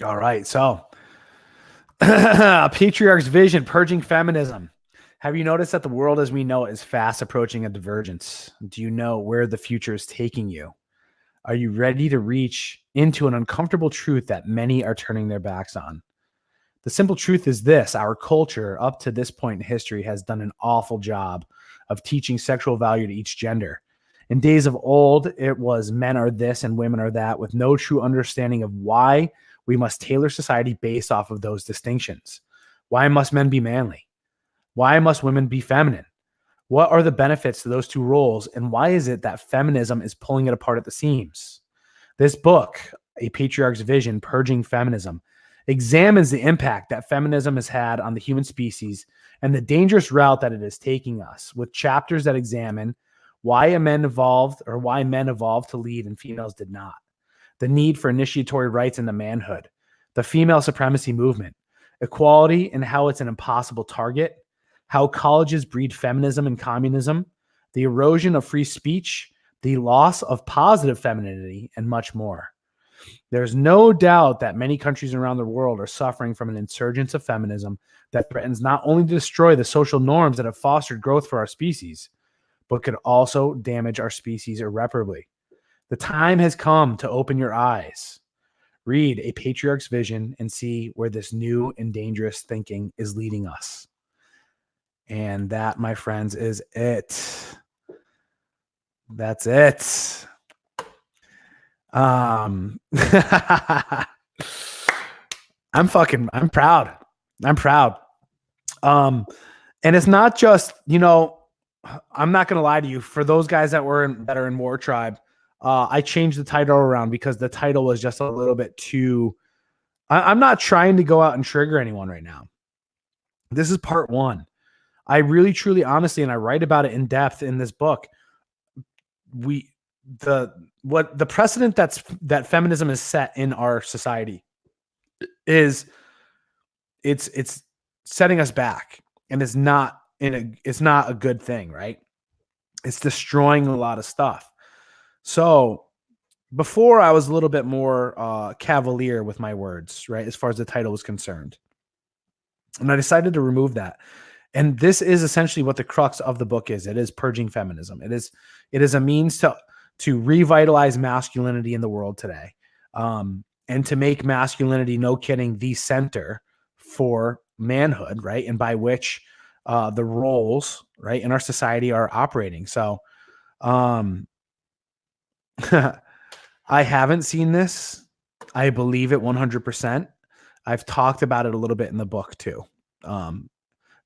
All right. So, Patriarch's Vision, Purging Feminism. Have you noticed that the world as we know it is fast approaching a divergence? Do you know where the future is taking you? Are you ready to reach into an uncomfortable truth that many are turning their backs on? The simple truth is this: our culture, up to this point in history, has done an awful job of teaching sexual value to each gender. In days of old, it was men are this and women are that, with no true understanding of why we must tailor society based off of those distinctions. Why must men be manly? Why must women be feminine? What are the benefits to those two roles? And why is it that feminism is pulling it apart at the seams? This book, A Patriarch's Vision, Purging Feminism, examines the impact that feminism has had on the human species and the dangerous route that it is taking us, with chapters that examine why men evolved to lead and females did not, the need for initiatory rights into manhood, the female supremacy movement, equality and how it's an impossible target, how colleges breed feminism and communism, the erosion of free speech, the loss of positive femininity, and much more. There's no doubt that many countries around the world are suffering from an insurgence of feminism that threatens not only to destroy the social norms that have fostered growth for our species, but could also damage our species irreparably. The time has come to open your eyes. Read A Patriarch's Vision and see where this new and dangerous thinking is leading us. And that, my friends, is it. That's it. I'm proud. I'm proud. And it's not just, I'm not going to lie to you. For those guys that are in WarTribe, I changed the title around because the title was just a little bit too, I'm not trying to go out and trigger anyone right now. This is part one. I really, truly, honestly, and I write about it in depth in this book. The precedent that feminism is set in our society is it's setting us back, and it's not a good thing, right? It's destroying a lot of stuff. So before I was a little bit more cavalier with my words, right, as far as the title was concerned, and I decided to remove that. And this is essentially what the crux of the book is. It is purging feminism. It is a means to revitalize masculinity in the world today, and to make masculinity, no kidding, the center for manhood, right? And by which the roles, right, in our society are operating. So I haven't seen this. I believe it 100%. I've talked about it a little bit in the book too.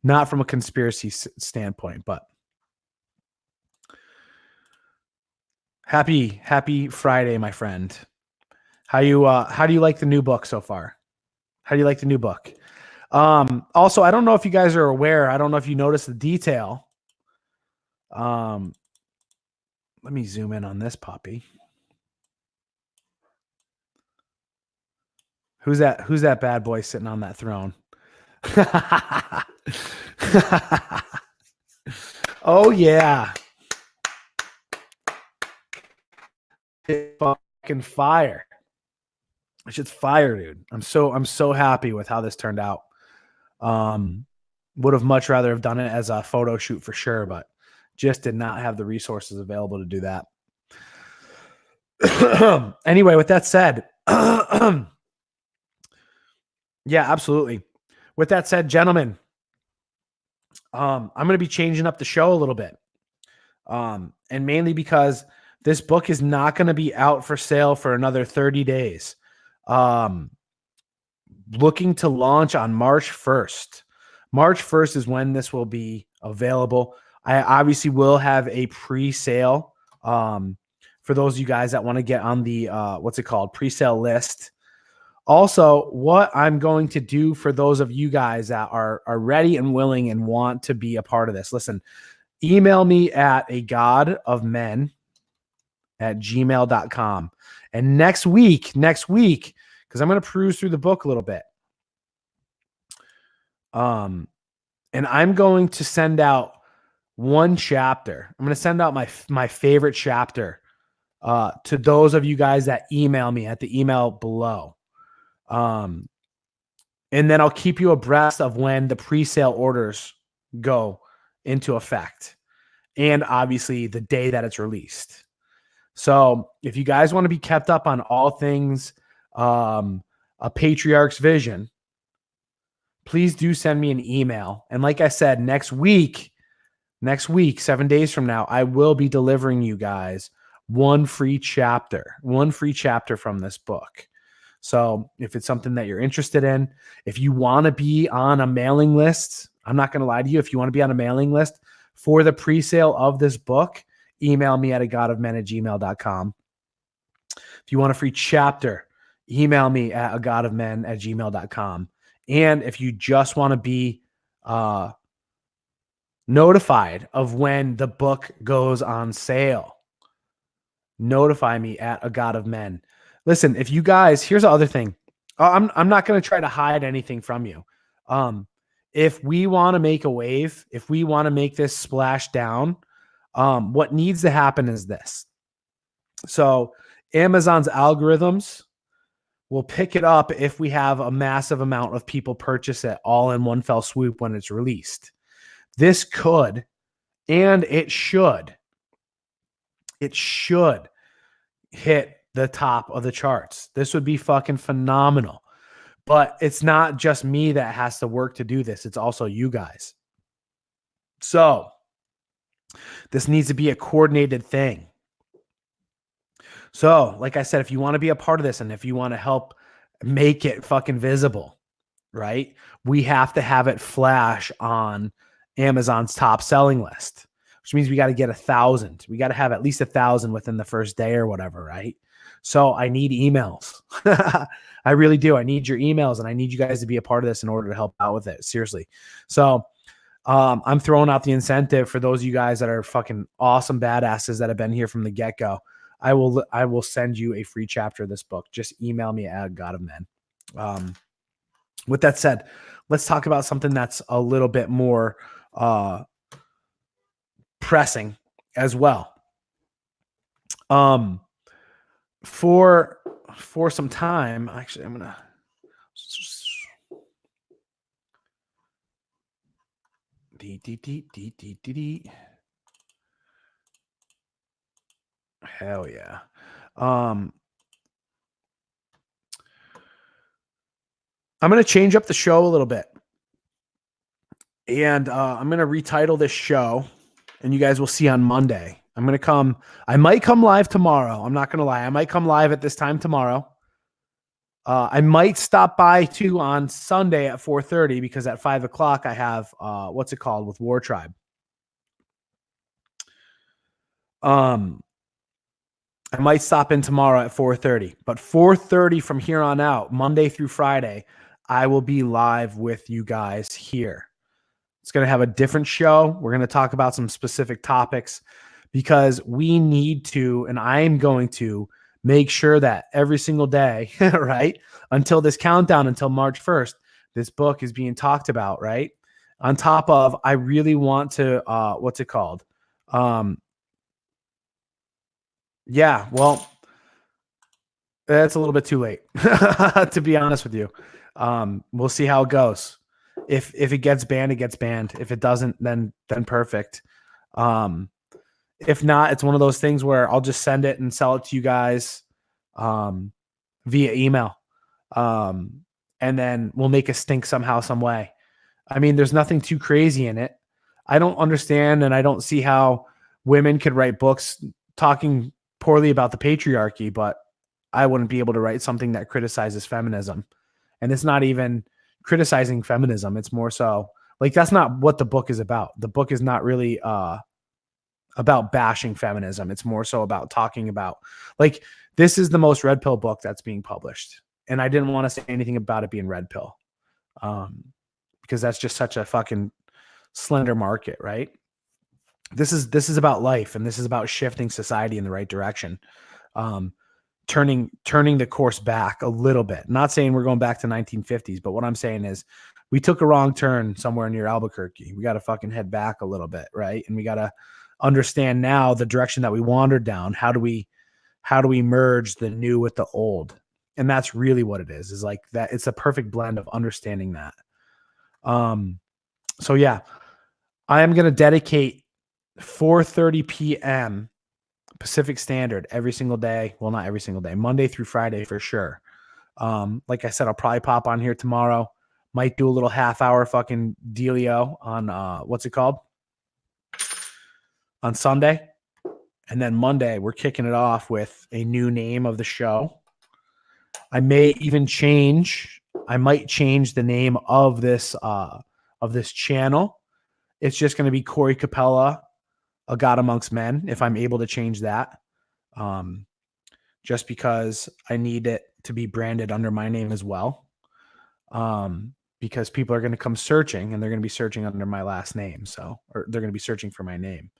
Not from a conspiracy standpoint, but happy Friday, my friend. How do you like the new book so far? How do you like the new book? Also, I don't know if you guys are aware. I don't know if you noticed the detail. Let me zoom in on this puppy. Who's that bad boy sitting on that throne? Oh yeah. fucking fire. This shit's fire, dude. I'm so happy with how this turned out. Would have much rather have done it as a photo shoot for sure, but just did not have the resources available to do that. Anyway, with that said, yeah, absolutely. With that said, gentlemen, I'm going to be changing up the show a little bit. And mainly because this book is not going to be out for sale for another 30 days. Looking to launch on March 1st. March 1st is when this will be available. I obviously will have a pre-sale for those of you guys that want to get on the what's it called, pre-sale list. Also, what I'm going to do for those of you guys that are ready and willing and want to be a part of this, listen, email me at agodofmen@gmail.com. And next week, because I'm going to peruse through the book a little bit. And I'm going to send out one chapter. I'm going to send out my favorite chapter to those of you guys that email me at the email below. And then I'll keep you abreast of when the pre-sale orders go into effect, and obviously the day that it's released. So if you guys want to be kept up on all things A Patriarch's Vision, please do send me an email. And like I said, next week, 7 days from now, I will be delivering you guys one free chapter from this book. So if it's something that you're interested in, if you want to be on a mailing list, I'm not going to lie to you. If you want to be on a mailing list for the pre-sale of this book, email me at agodofmen@gmail.com. If you want a free chapter, email me at agodofmen@gmail.com. And if you just want to be notified of when the book goes on sale, notify me at agodofmen. Listen, if you guys, here's the other thing. I'm not going to try to hide anything from you. If we want to make a wave, if we want to make this splash down, what needs to happen is this. So Amazon's algorithms will pick it up if we have a massive amount of people purchase it all in one fell swoop when it's released. This could, and it should hit the top of the charts. This would be fucking phenomenal. But it's not just me that has to work to do this. It's also you guys. So this needs to be a coordinated thing. So, like I said, if you want to be a part of this and if you want to help make it fucking visible, right? We have to have it flash on Amazon's top selling list, which means we got to get 1,000. We got to have at least 1,000 within the first day or whatever, right? So I need emails. I really do. I need your emails, and I need you guys to be a part of this in order to help out with it. Seriously. So I'm throwing out the incentive for those of you guys that are fucking awesome badasses that have been here from the get-go. I will send you a free chapter of this book. Just email me at agodofmen. With that said, let's talk about something that's a little bit more pressing as well. For some time, actually, I'm gonna hell yeah. I'm gonna change up the show a little bit, and I'm gonna retitle this show, and you guys will see on Monday. I might come live tomorrow. I'm not gonna lie. I might come live at this time tomorrow. I might stop by too on Sunday at 4:30 because at 5 o'clock I have what's it called with WarTribe. I might stop in tomorrow at 4:30, but 4:30 from here on out, Monday through Friday, I will be live with you guys here. It's going to have a different show. We're going to talk about some specific topics because we need to, and I'm going to make sure that every single day, right, until this countdown, until March 1st, this book is being talked about, right? On top of, I really want to, what's it called? Yeah, well, That's a little bit too late, to be honest with you. We'll see how it goes. If it gets banned, it gets banned. If it doesn't, then perfect. Um, if not, it's one of those things where I'll just send it and sell it to you guys um, via email, um, and then we'll make a stink somehow, some way. I mean, there's nothing too crazy in it. I don't understand, and I don't see how women could write books talking poorly about the patriarchy, but I wouldn't be able to write something that criticizes feminism. And it's not even criticizing feminism. It's more so like that's not what the book is about. The book is not really about bashing feminism. It's more so about talking about like this is the most red pill book that's being published. And I didn't want to say anything about it being red pill. Because that's just such a fucking slender market, right? This is about life, and this is about shifting society in the right direction. Um, turning the course back a little bit. Not saying we're going back to 1950s, but what I'm saying is we took a wrong turn somewhere near Albuquerque. We got to fucking head back a little bit, right? And we got to understand now the direction that we wandered down. How do we merge the new with the old? And that's really what it is like that. It's a perfect blend of understanding that. So yeah, I am going to dedicate 4:30 p.m. Pacific Standard every single day. Well, not every single day, Monday through Friday for sure. Like I said, I'll probably pop on here tomorrow. Might do a little half-hour fucking dealio on what's it called? On Sunday. And then Monday, we're kicking it off with a new name of the show. I might change the name of this channel. It's just going to be Corey Capella, A God Amongst Men, if I'm able to change that. Just because I need it to be branded under my name as well. Because people are going to come searching and they're going to be searching under my last name. Or they're going to be searching for my name.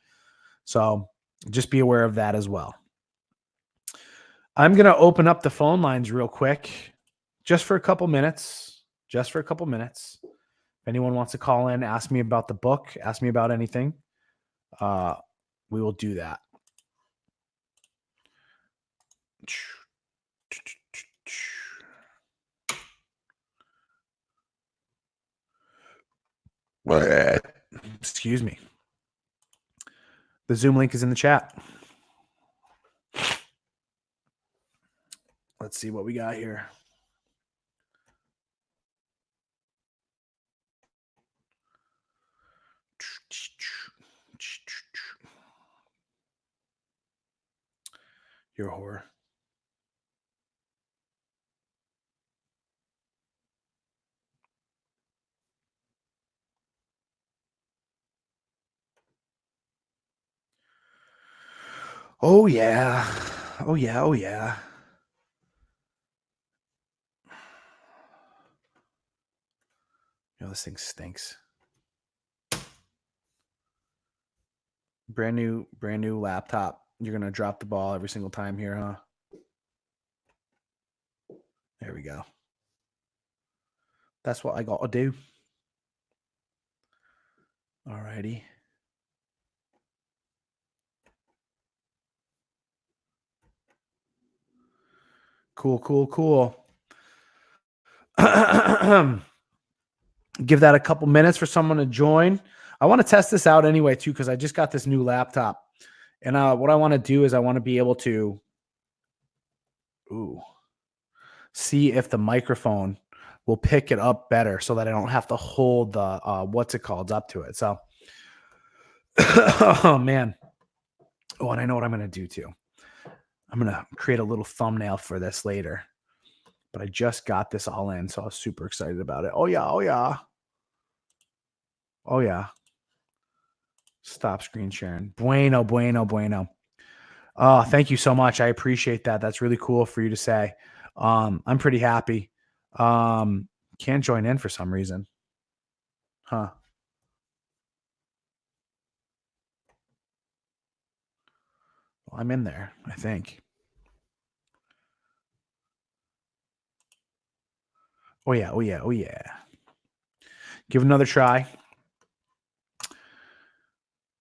So just be aware of that as well. I'm going to open up the phone lines real quick, just for a couple minutes. If anyone wants to call in, ask me about the book, ask me about anything, we will do that. Excuse me. The Zoom link is in the chat. Let's see what we got here. You're a whore. Oh yeah. Oh yeah. Oh yeah. You know, this thing stinks. Brand new laptop. You're gonna drop the ball every single time here, huh? There we go. That's what I got to do. Alrighty. Cool. Give that a couple minutes for someone to join. I want to test this out anyway, too, because I just got this new laptop. And what I want to do is I want to be able to see if the microphone will pick it up better so that I don't have to hold the, what's it called, up to it. So, oh, man. Oh, and I know what I'm going to do, too. I'm going to create a little thumbnail for this later. But I just got this all in, so I was super excited about it. Oh, yeah. Stop screen sharing. Bueno. Oh, thank you so much. I appreciate that. That's really cool for you to say. I'm pretty happy. Can't join in for some reason. Huh. Well, I'm in there, I think. Oh, yeah. Give it another try.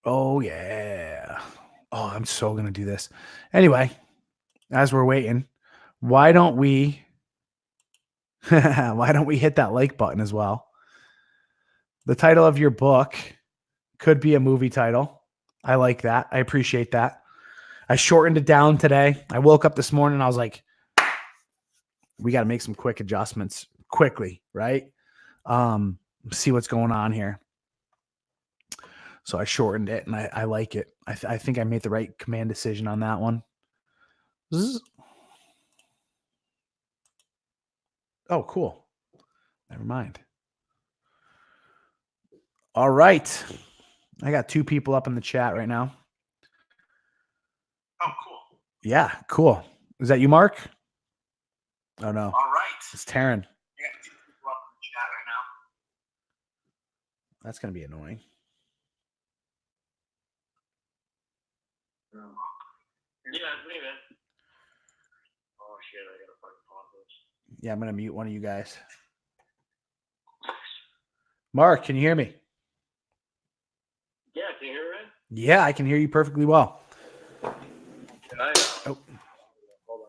Oh, yeah. Oh, I'm so going to do this. Anyway, as we're waiting, why don't we hit that like button as well? The title of your book could be a movie title. I like that. I appreciate that. I shortened it down today. I woke up this morning and I was like, we got to make some quick adjustments quickly, right? See what's going on here. So I shortened it and I like it. I think I made the right command decision on that one. Zzz. Oh, cool. Never mind. All right. I got 2 people up in the chat right now. Oh, cool. Yeah, cool. Is that you, Mark? Oh, no. All right. It's Taryn. I got 2 people up in the chat right now. That's going to be annoying. Yeah, it's me, man. Oh, shit. I got to fucking pause this. Yeah, I'm going to mute one of you guys. Mark, can you hear me? Yeah, can you hear me? Yeah, I can hear you perfectly well. Can I? Oh. Hold on.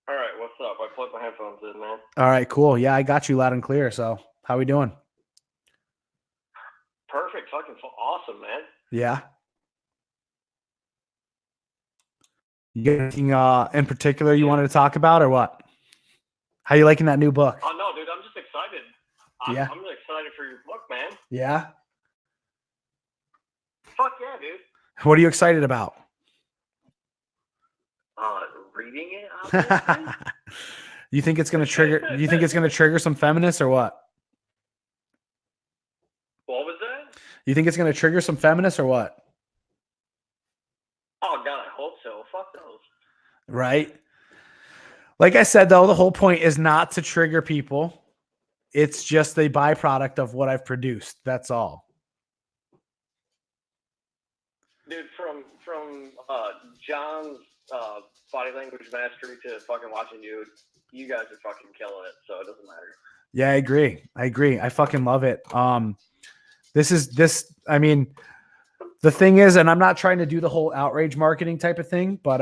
All right, what's up? I plugged my headphones in, man. All right, cool. Yeah, I got you loud and clear. So how we doing? Perfect. Fucking awesome, man. Yeah. You got anything in particular you wanted to talk about or what? How you liking that new book? Oh, no, dude. I'm just excited. Yeah. I'm really excited for your book, man. Yeah. Fuck yeah, dude. What are you excited about? Reading it, obviously. You think it's gonna trigger some feminists or what? What was that? You think it's gonna trigger some feminists or what? Oh god, I hope so. Fuck those. Right. Like I said, though, the whole point is not to trigger people. It's just a byproduct of what I've produced. That's all. Dude, from John's body language mastery to fucking watching you guys are fucking killing it, so it doesn't matter. Yeah, I agree. I fucking love it. I mean, the thing is, and I'm not trying to do the whole outrage marketing type of thing, but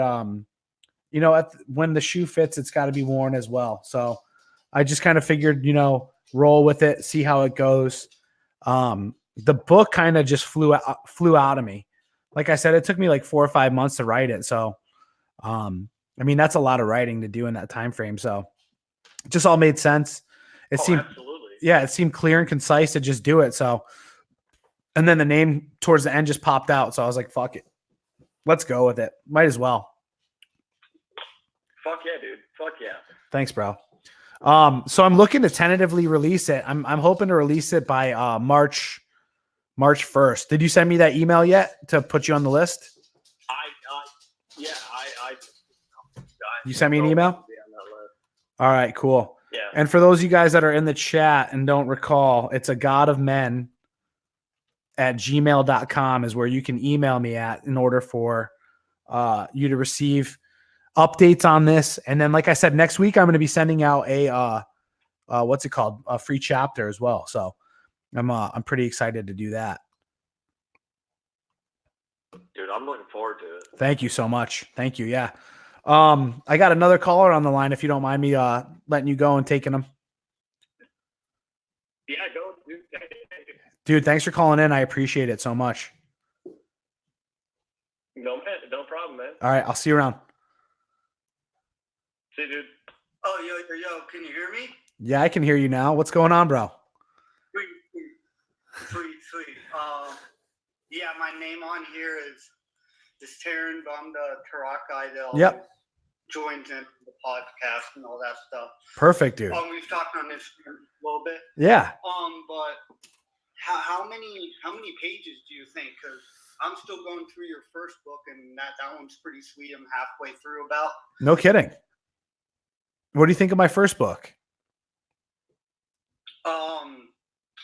you know, when the shoe fits, it's got to be worn as well. So I just kind of figured, you know, roll with it, see how it goes. The book kind of just flew out of me. Like I said, it took me like 4 or 5 months to write it. So, I mean, that's a lot of writing to do in that time frame. So it just all made sense. It seemed, absolutely. Yeah, it seemed clear and concise to just do it. So, and then the name towards the end just popped out. So I was like, fuck it. Let's go with it. Might as well. Fuck yeah, dude. Fuck yeah. Thanks, bro. So I'm looking to tentatively release it. I'm hoping to release it by March 1st. Did you send me that email yet to put you on the list? You sent me an email? All right, cool. Yeah. And for those of you guys that are in the chat and don't recall, it's agodofmen at gmail.com is where you can email me at in order for you to receive updates on this. And then, like I said, next week I'm going to be sending out a what's it called? A free chapter as well. So I'm pretty excited to do that. Dude, I'm looking forward to it. Thank you so much. Thank you. Yeah. I got another caller on the line. If you don't mind me letting you go and taking them. Yeah, go, dude. Dude, thanks for calling in. I appreciate it so much. No, man. No problem, man. All right. I'll see you around. See you, dude. Oh, yo, can you hear me? Yeah, I can hear you now. What's going on, bro? Sweet. Yeah, my name on here is Taryn, but I'm the Tarak guy that Yep. joins in the podcast and all that stuff. Perfect, dude. We've talked on this a little bit. Yeah. But how many pages do you think? Because I'm still going through your first book, and that one's pretty sweet. I'm halfway through about. No kidding. What do you think of my first book?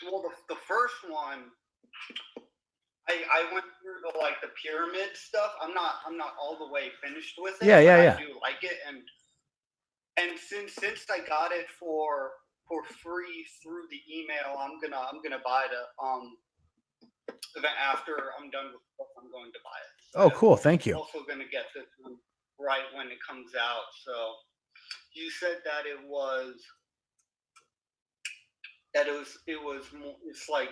Well, the first one, I went through the pyramid stuff. I'm not all the way finished with it. Yeah. I do like it, and since I got it for for free through the email. I'm gonna buy the event after I'm done with it. I'm going to buy it. So Oh, cool. Thank you. also gonna get this one right when it comes out. So you said that it's like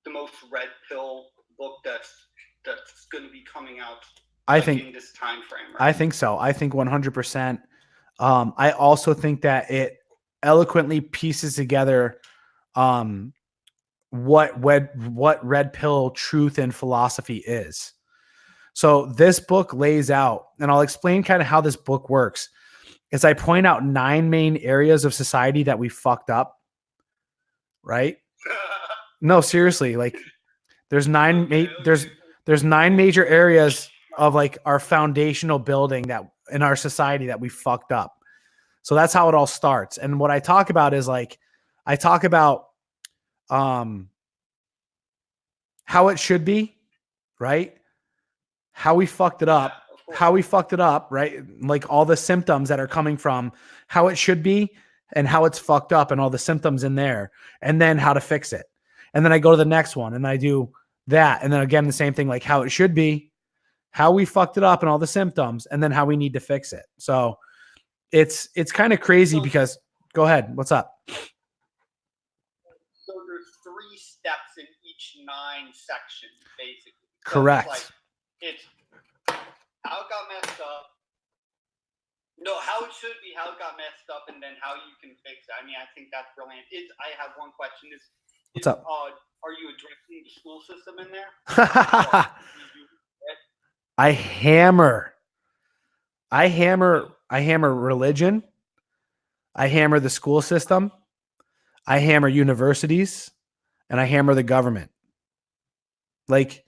the most red pill book that's going to be coming out. I think in this time frame. Right? I think so. I think 100%. I also think that it eloquently pieces together what red pill truth and philosophy is. So this book lays out, and I'll explain kind of how this book works, is I point out 9 main areas of society that we fucked up. Right? No, seriously, like there's 9 major areas of like our foundational building that in our society that we fucked up. So that's how it all starts. And what I talk about is like, I talk about how it should be, right? How we fucked it up, right? Like all the symptoms that are coming from how it should be and how it's fucked up and all the symptoms in there, and then how to fix it. And then I go to the next one and I do that. And then again, the same thing, like how it should be, how we fucked it up and all the symptoms, and then how we need to fix it. So it's kind of crazy because go ahead. What's up? So there's 3 steps in each 9 sections, basically. So Correct. it's how it got messed up. No, how it should be, how it got messed up, and then how you can fix it. I mean, I think that's brilliant. I have one question. What's up? Are you addressing the school system in there? I hammer religion. I hammer the school system. I hammer universities, and I hammer the government. Like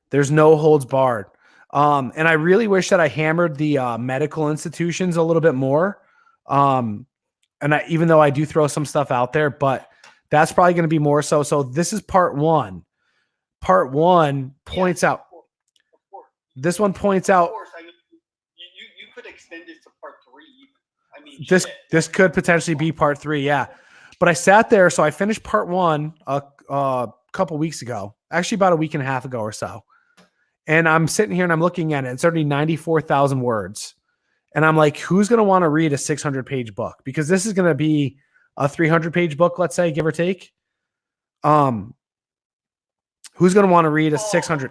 there's no holds barred. And I really wish that I hammered the medical institutions a little bit more. Even though I do throw some stuff out there, but that's probably going to be more so. So this is part 1. Part 1 points out. Of course. This one points out. Of course, I mean, you could extend this to part 3. I mean, this could potentially be part 3, yeah. But I sat there, so I finished part 1 a couple weeks ago, actually about a week and a half ago or so. And I'm sitting here and I'm looking at it. It's already 94,000 words. And I'm like, who's going to want to read a 600-page book? Because this is going to be a 300-page book, let's say, give or take. Who's going to want to read a 600?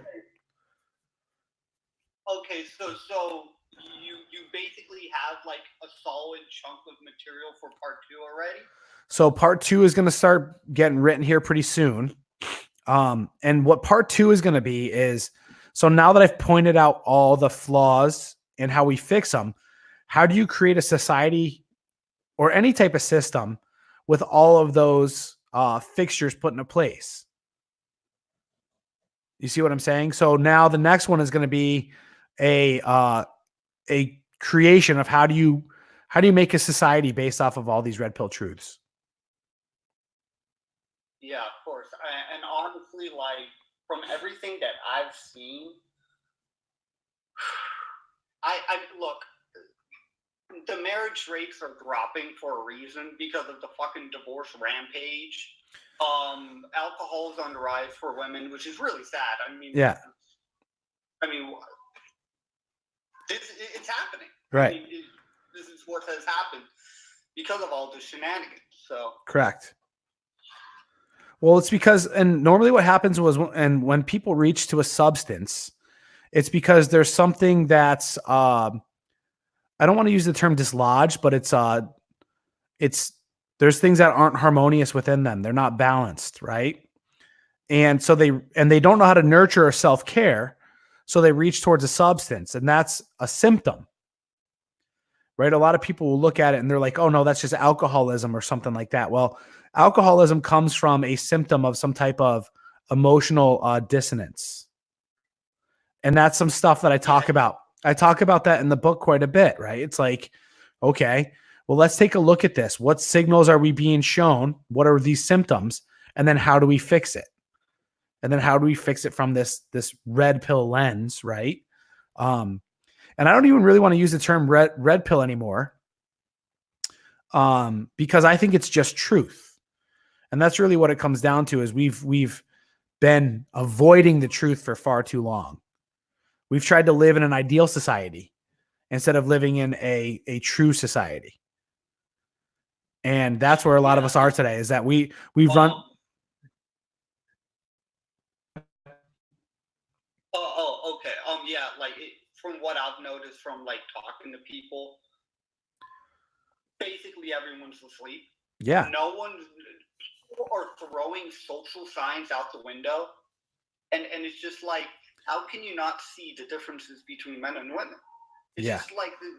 Okay, so you basically have like a solid chunk of material for part 2 already? So part 2 is going to start getting written here pretty soon. And what part 2 is going to be is, so now that I've pointed out all the flaws and how we fix them, how do you create a society or any type of system with all of those fixtures put into place? You see what I'm saying? So now the next one is going to be a creation of how do you make a society based off of all these red pill truths? Yeah, of course. And honestly, like from everything that I've seen, I look, the marriage rates are dropping for a reason because of the fucking divorce rampage. Alcohol's on the rise for women, which is really sad. I mean, yeah. I mean, it's happening. Right. I mean, this is what has happened because of all the shenanigans. So correct. Well, it's because, and normally what happens was, when people reach to a substance, it's because there's something that's, I don't want to use the term dislodged, but there's things that aren't harmonious within them. They're not balanced. Right. And so they don't know how to nurture or self-care. So they reach towards a substance, and that's a symptom. Right. A lot of people will look at it and they're like, oh no, that's just alcoholism or something like that. Well, alcoholism comes from a symptom of some type of emotional dissonance. And that's some stuff that I talk about. I talk about that in the book quite a bit, right? It's like, okay, well, let's take a look at this. What signals are we being shown? What are these symptoms? And then how do we fix it? And then how do we fix it from this red pill lens, right? And I don't even really want to use the term red pill anymore. because I think it's just truth. And that's really what it comes down to is we've been avoiding the truth for far too long. We've tried to live in an ideal society instead of living in a true society. And that's where a lot of us are today, is that we've run. Okay. Yeah, like from what I've noticed from like talking to people, basically everyone's asleep. Yeah. No one are throwing social signs out the window, and it's just like, how can you not see the differences between men and women? It's just like this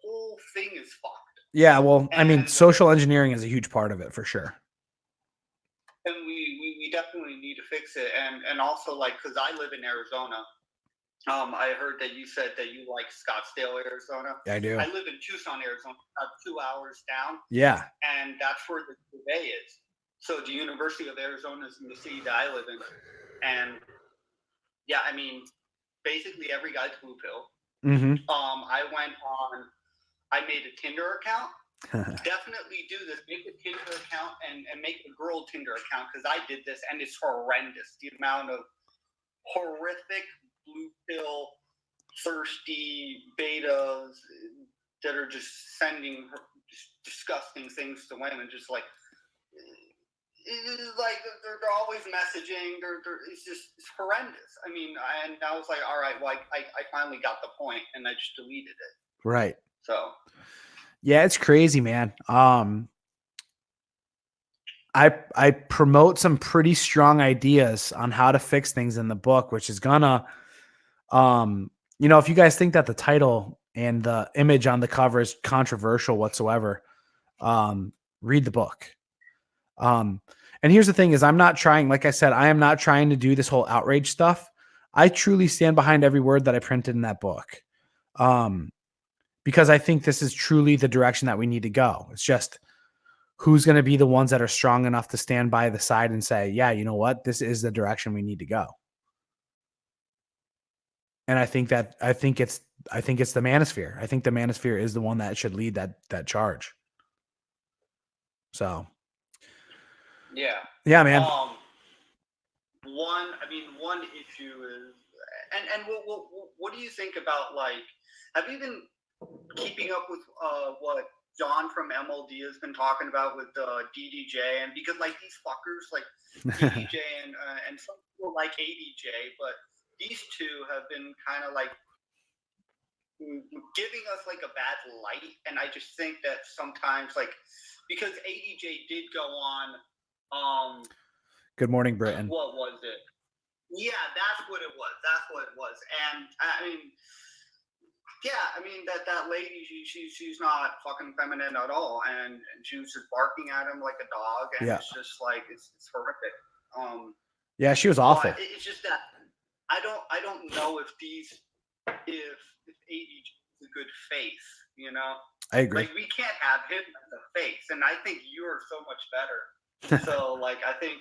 whole thing is fucked. Yeah, well, I mean, social engineering is a huge part of it for sure. And we definitely need to fix it. And also, like, because I live in Arizona, I heard that you said that you like Scottsdale, Arizona. Yeah, I do. I live in Tucson, Arizona, about 2 hours down. Yeah. And that's where the Bay is. So the University of Arizona is in the city that I live in. And yeah, I mean, basically every guy's blue pill. Mm-hmm. I made a Tinder account. Definitely do this. Make a Tinder account and make a girl Tinder account, because I did this and it's horrendous. The amount of horrific blue pill, thirsty betas that are just sending just disgusting things to women, just like they're always messaging. It's horrendous. I mean, and I was like, all right, well, I finally got the point, and I just deleted it. Right. So. Yeah, it's crazy, man. I promote some pretty strong ideas on how to fix things in the book, which is gonna, if you guys think that the title and the image on the cover is controversial whatsoever, read the book. And here's the thing is I'm not trying, like I said, I am not trying to do this whole outrage stuff. I truly stand behind every word that I printed in that book. Because I think this is truly the direction that we need to go. It's just who's going to be the ones that are strong enough to stand by the side and say, yeah, you know what? This is the direction we need to go. And I think it's the manosphere. I think the manosphere is the one that should lead that charge. So. Yeah, man. One issue is, and what do you think about, like, have you been keeping up with what John from MLD has been talking about with DDJ? And because, like, these fuckers like DDJ and some people like ADJ, but these two have been kind of like giving us like a bad light. And I just think that sometimes, like, because ADJ did go on Good Morning Britain. What was it? Yeah, that's what it was. And I mean, that lady, she's not fucking feminine at all, and she was just barking at him like a dog, and it's just like it's horrific. Yeah, she was awful. It's just that I don't know if ADJ is a good face, you know. I agree. Like, we can't have him as a face, and I think you are so much better. So, like, I think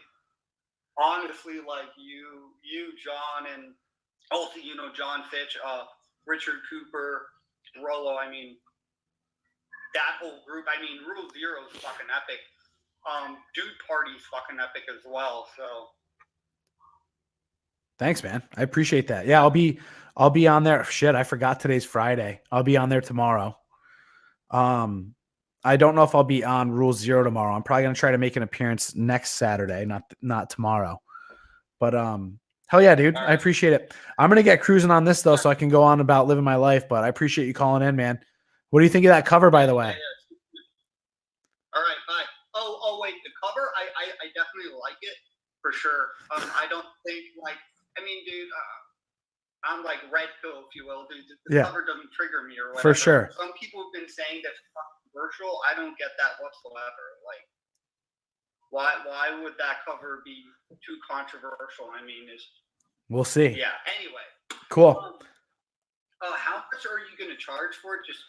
honestly, like you, John, and also, John Fitch, Richard Cooper, Rollo, I mean, that whole group, I mean, Rule Zero is fucking epic. Dude Party's fucking epic as well, so. Thanks, man. I appreciate that. Yeah, I'll be on there. Shit, I forgot today's Friday. I'll be on there tomorrow. I don't know if I'll be on Rule Zero tomorrow. I'm probably going to try to make an appearance next Saturday, not tomorrow. But hell yeah, dude. I appreciate it. I'm going to get cruising on this, though, so I can go on about living my life. But I appreciate you calling in, man. What do you think of that cover, by the way? All right, bye. Oh, wait, the cover? I definitely like it, for sure. I don't think, like, I mean, dude, I'm like red pill, if you will. The cover doesn't trigger me or whatever. For sure. Some people have been saying that's controversial. I don't get that whatsoever. Like, why would that cover be too controversial? I mean, we'll see. Yeah. Anyway. Cool. How much are you going to charge for it? Just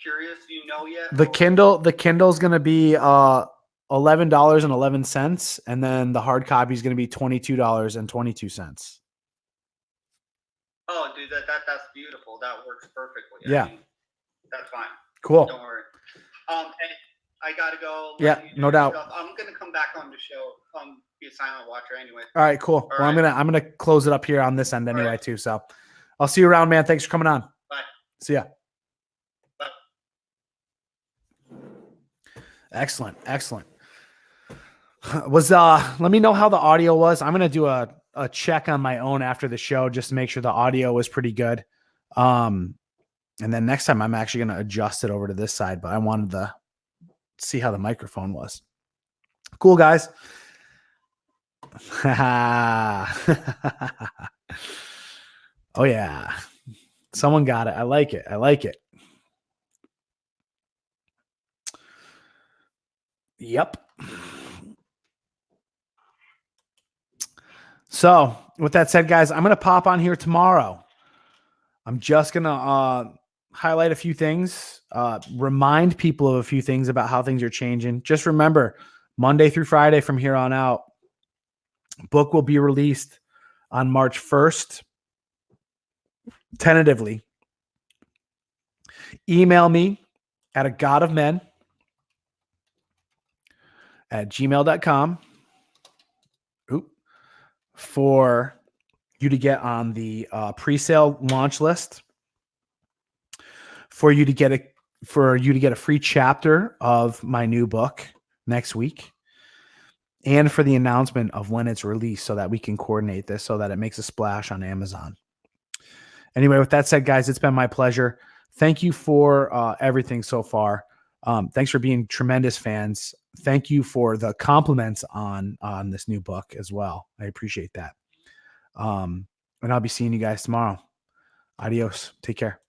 curious. Do you know yet? The Kindle's going to be $11.11, and then the hard copy is going to be $22.22. Oh, dude, that's beautiful. That works perfectly. Yeah. I mean, that's fine. Cool. Don't worry. And I gotta go. Yeah, let you do no your doubt. stuff. I'm gonna come back on the show. Be a silent watcher anyway. All right, cool. Well, right. I'm gonna close it up here on this end anyway right. too. So I'll see you around, man. Thanks for coming on. Bye. See ya. Bye. Excellent. Was let me know how the audio was. I'm gonna do a check on my own after the show just to make sure the audio was pretty good. And then next time I'm actually gonna adjust it over to this side, but I wanted to see how the microphone was. Cool, guys. Oh yeah. Someone got it. I like it. Yep. So with that said, guys, I'm going to pop on here tomorrow. I'm just going to highlight a few things, remind people of a few things about how things are changing. Just remember, Monday through Friday from here on out, book will be released on March 1st, tentatively. Email me at agodofmen at gmail.com for you to get on the pre-sale launch list, for you to get a free chapter of my new book next week, and for the announcement of when it's released so that we can coordinate this so that it makes a splash on Amazon. Anyway, with that said, guys, it's been my pleasure. Thank you for everything so far. Thanks for being tremendous fans. Thank you for the compliments on this new book as well. I appreciate that. And I'll be seeing you guys tomorrow. Adios. Take care.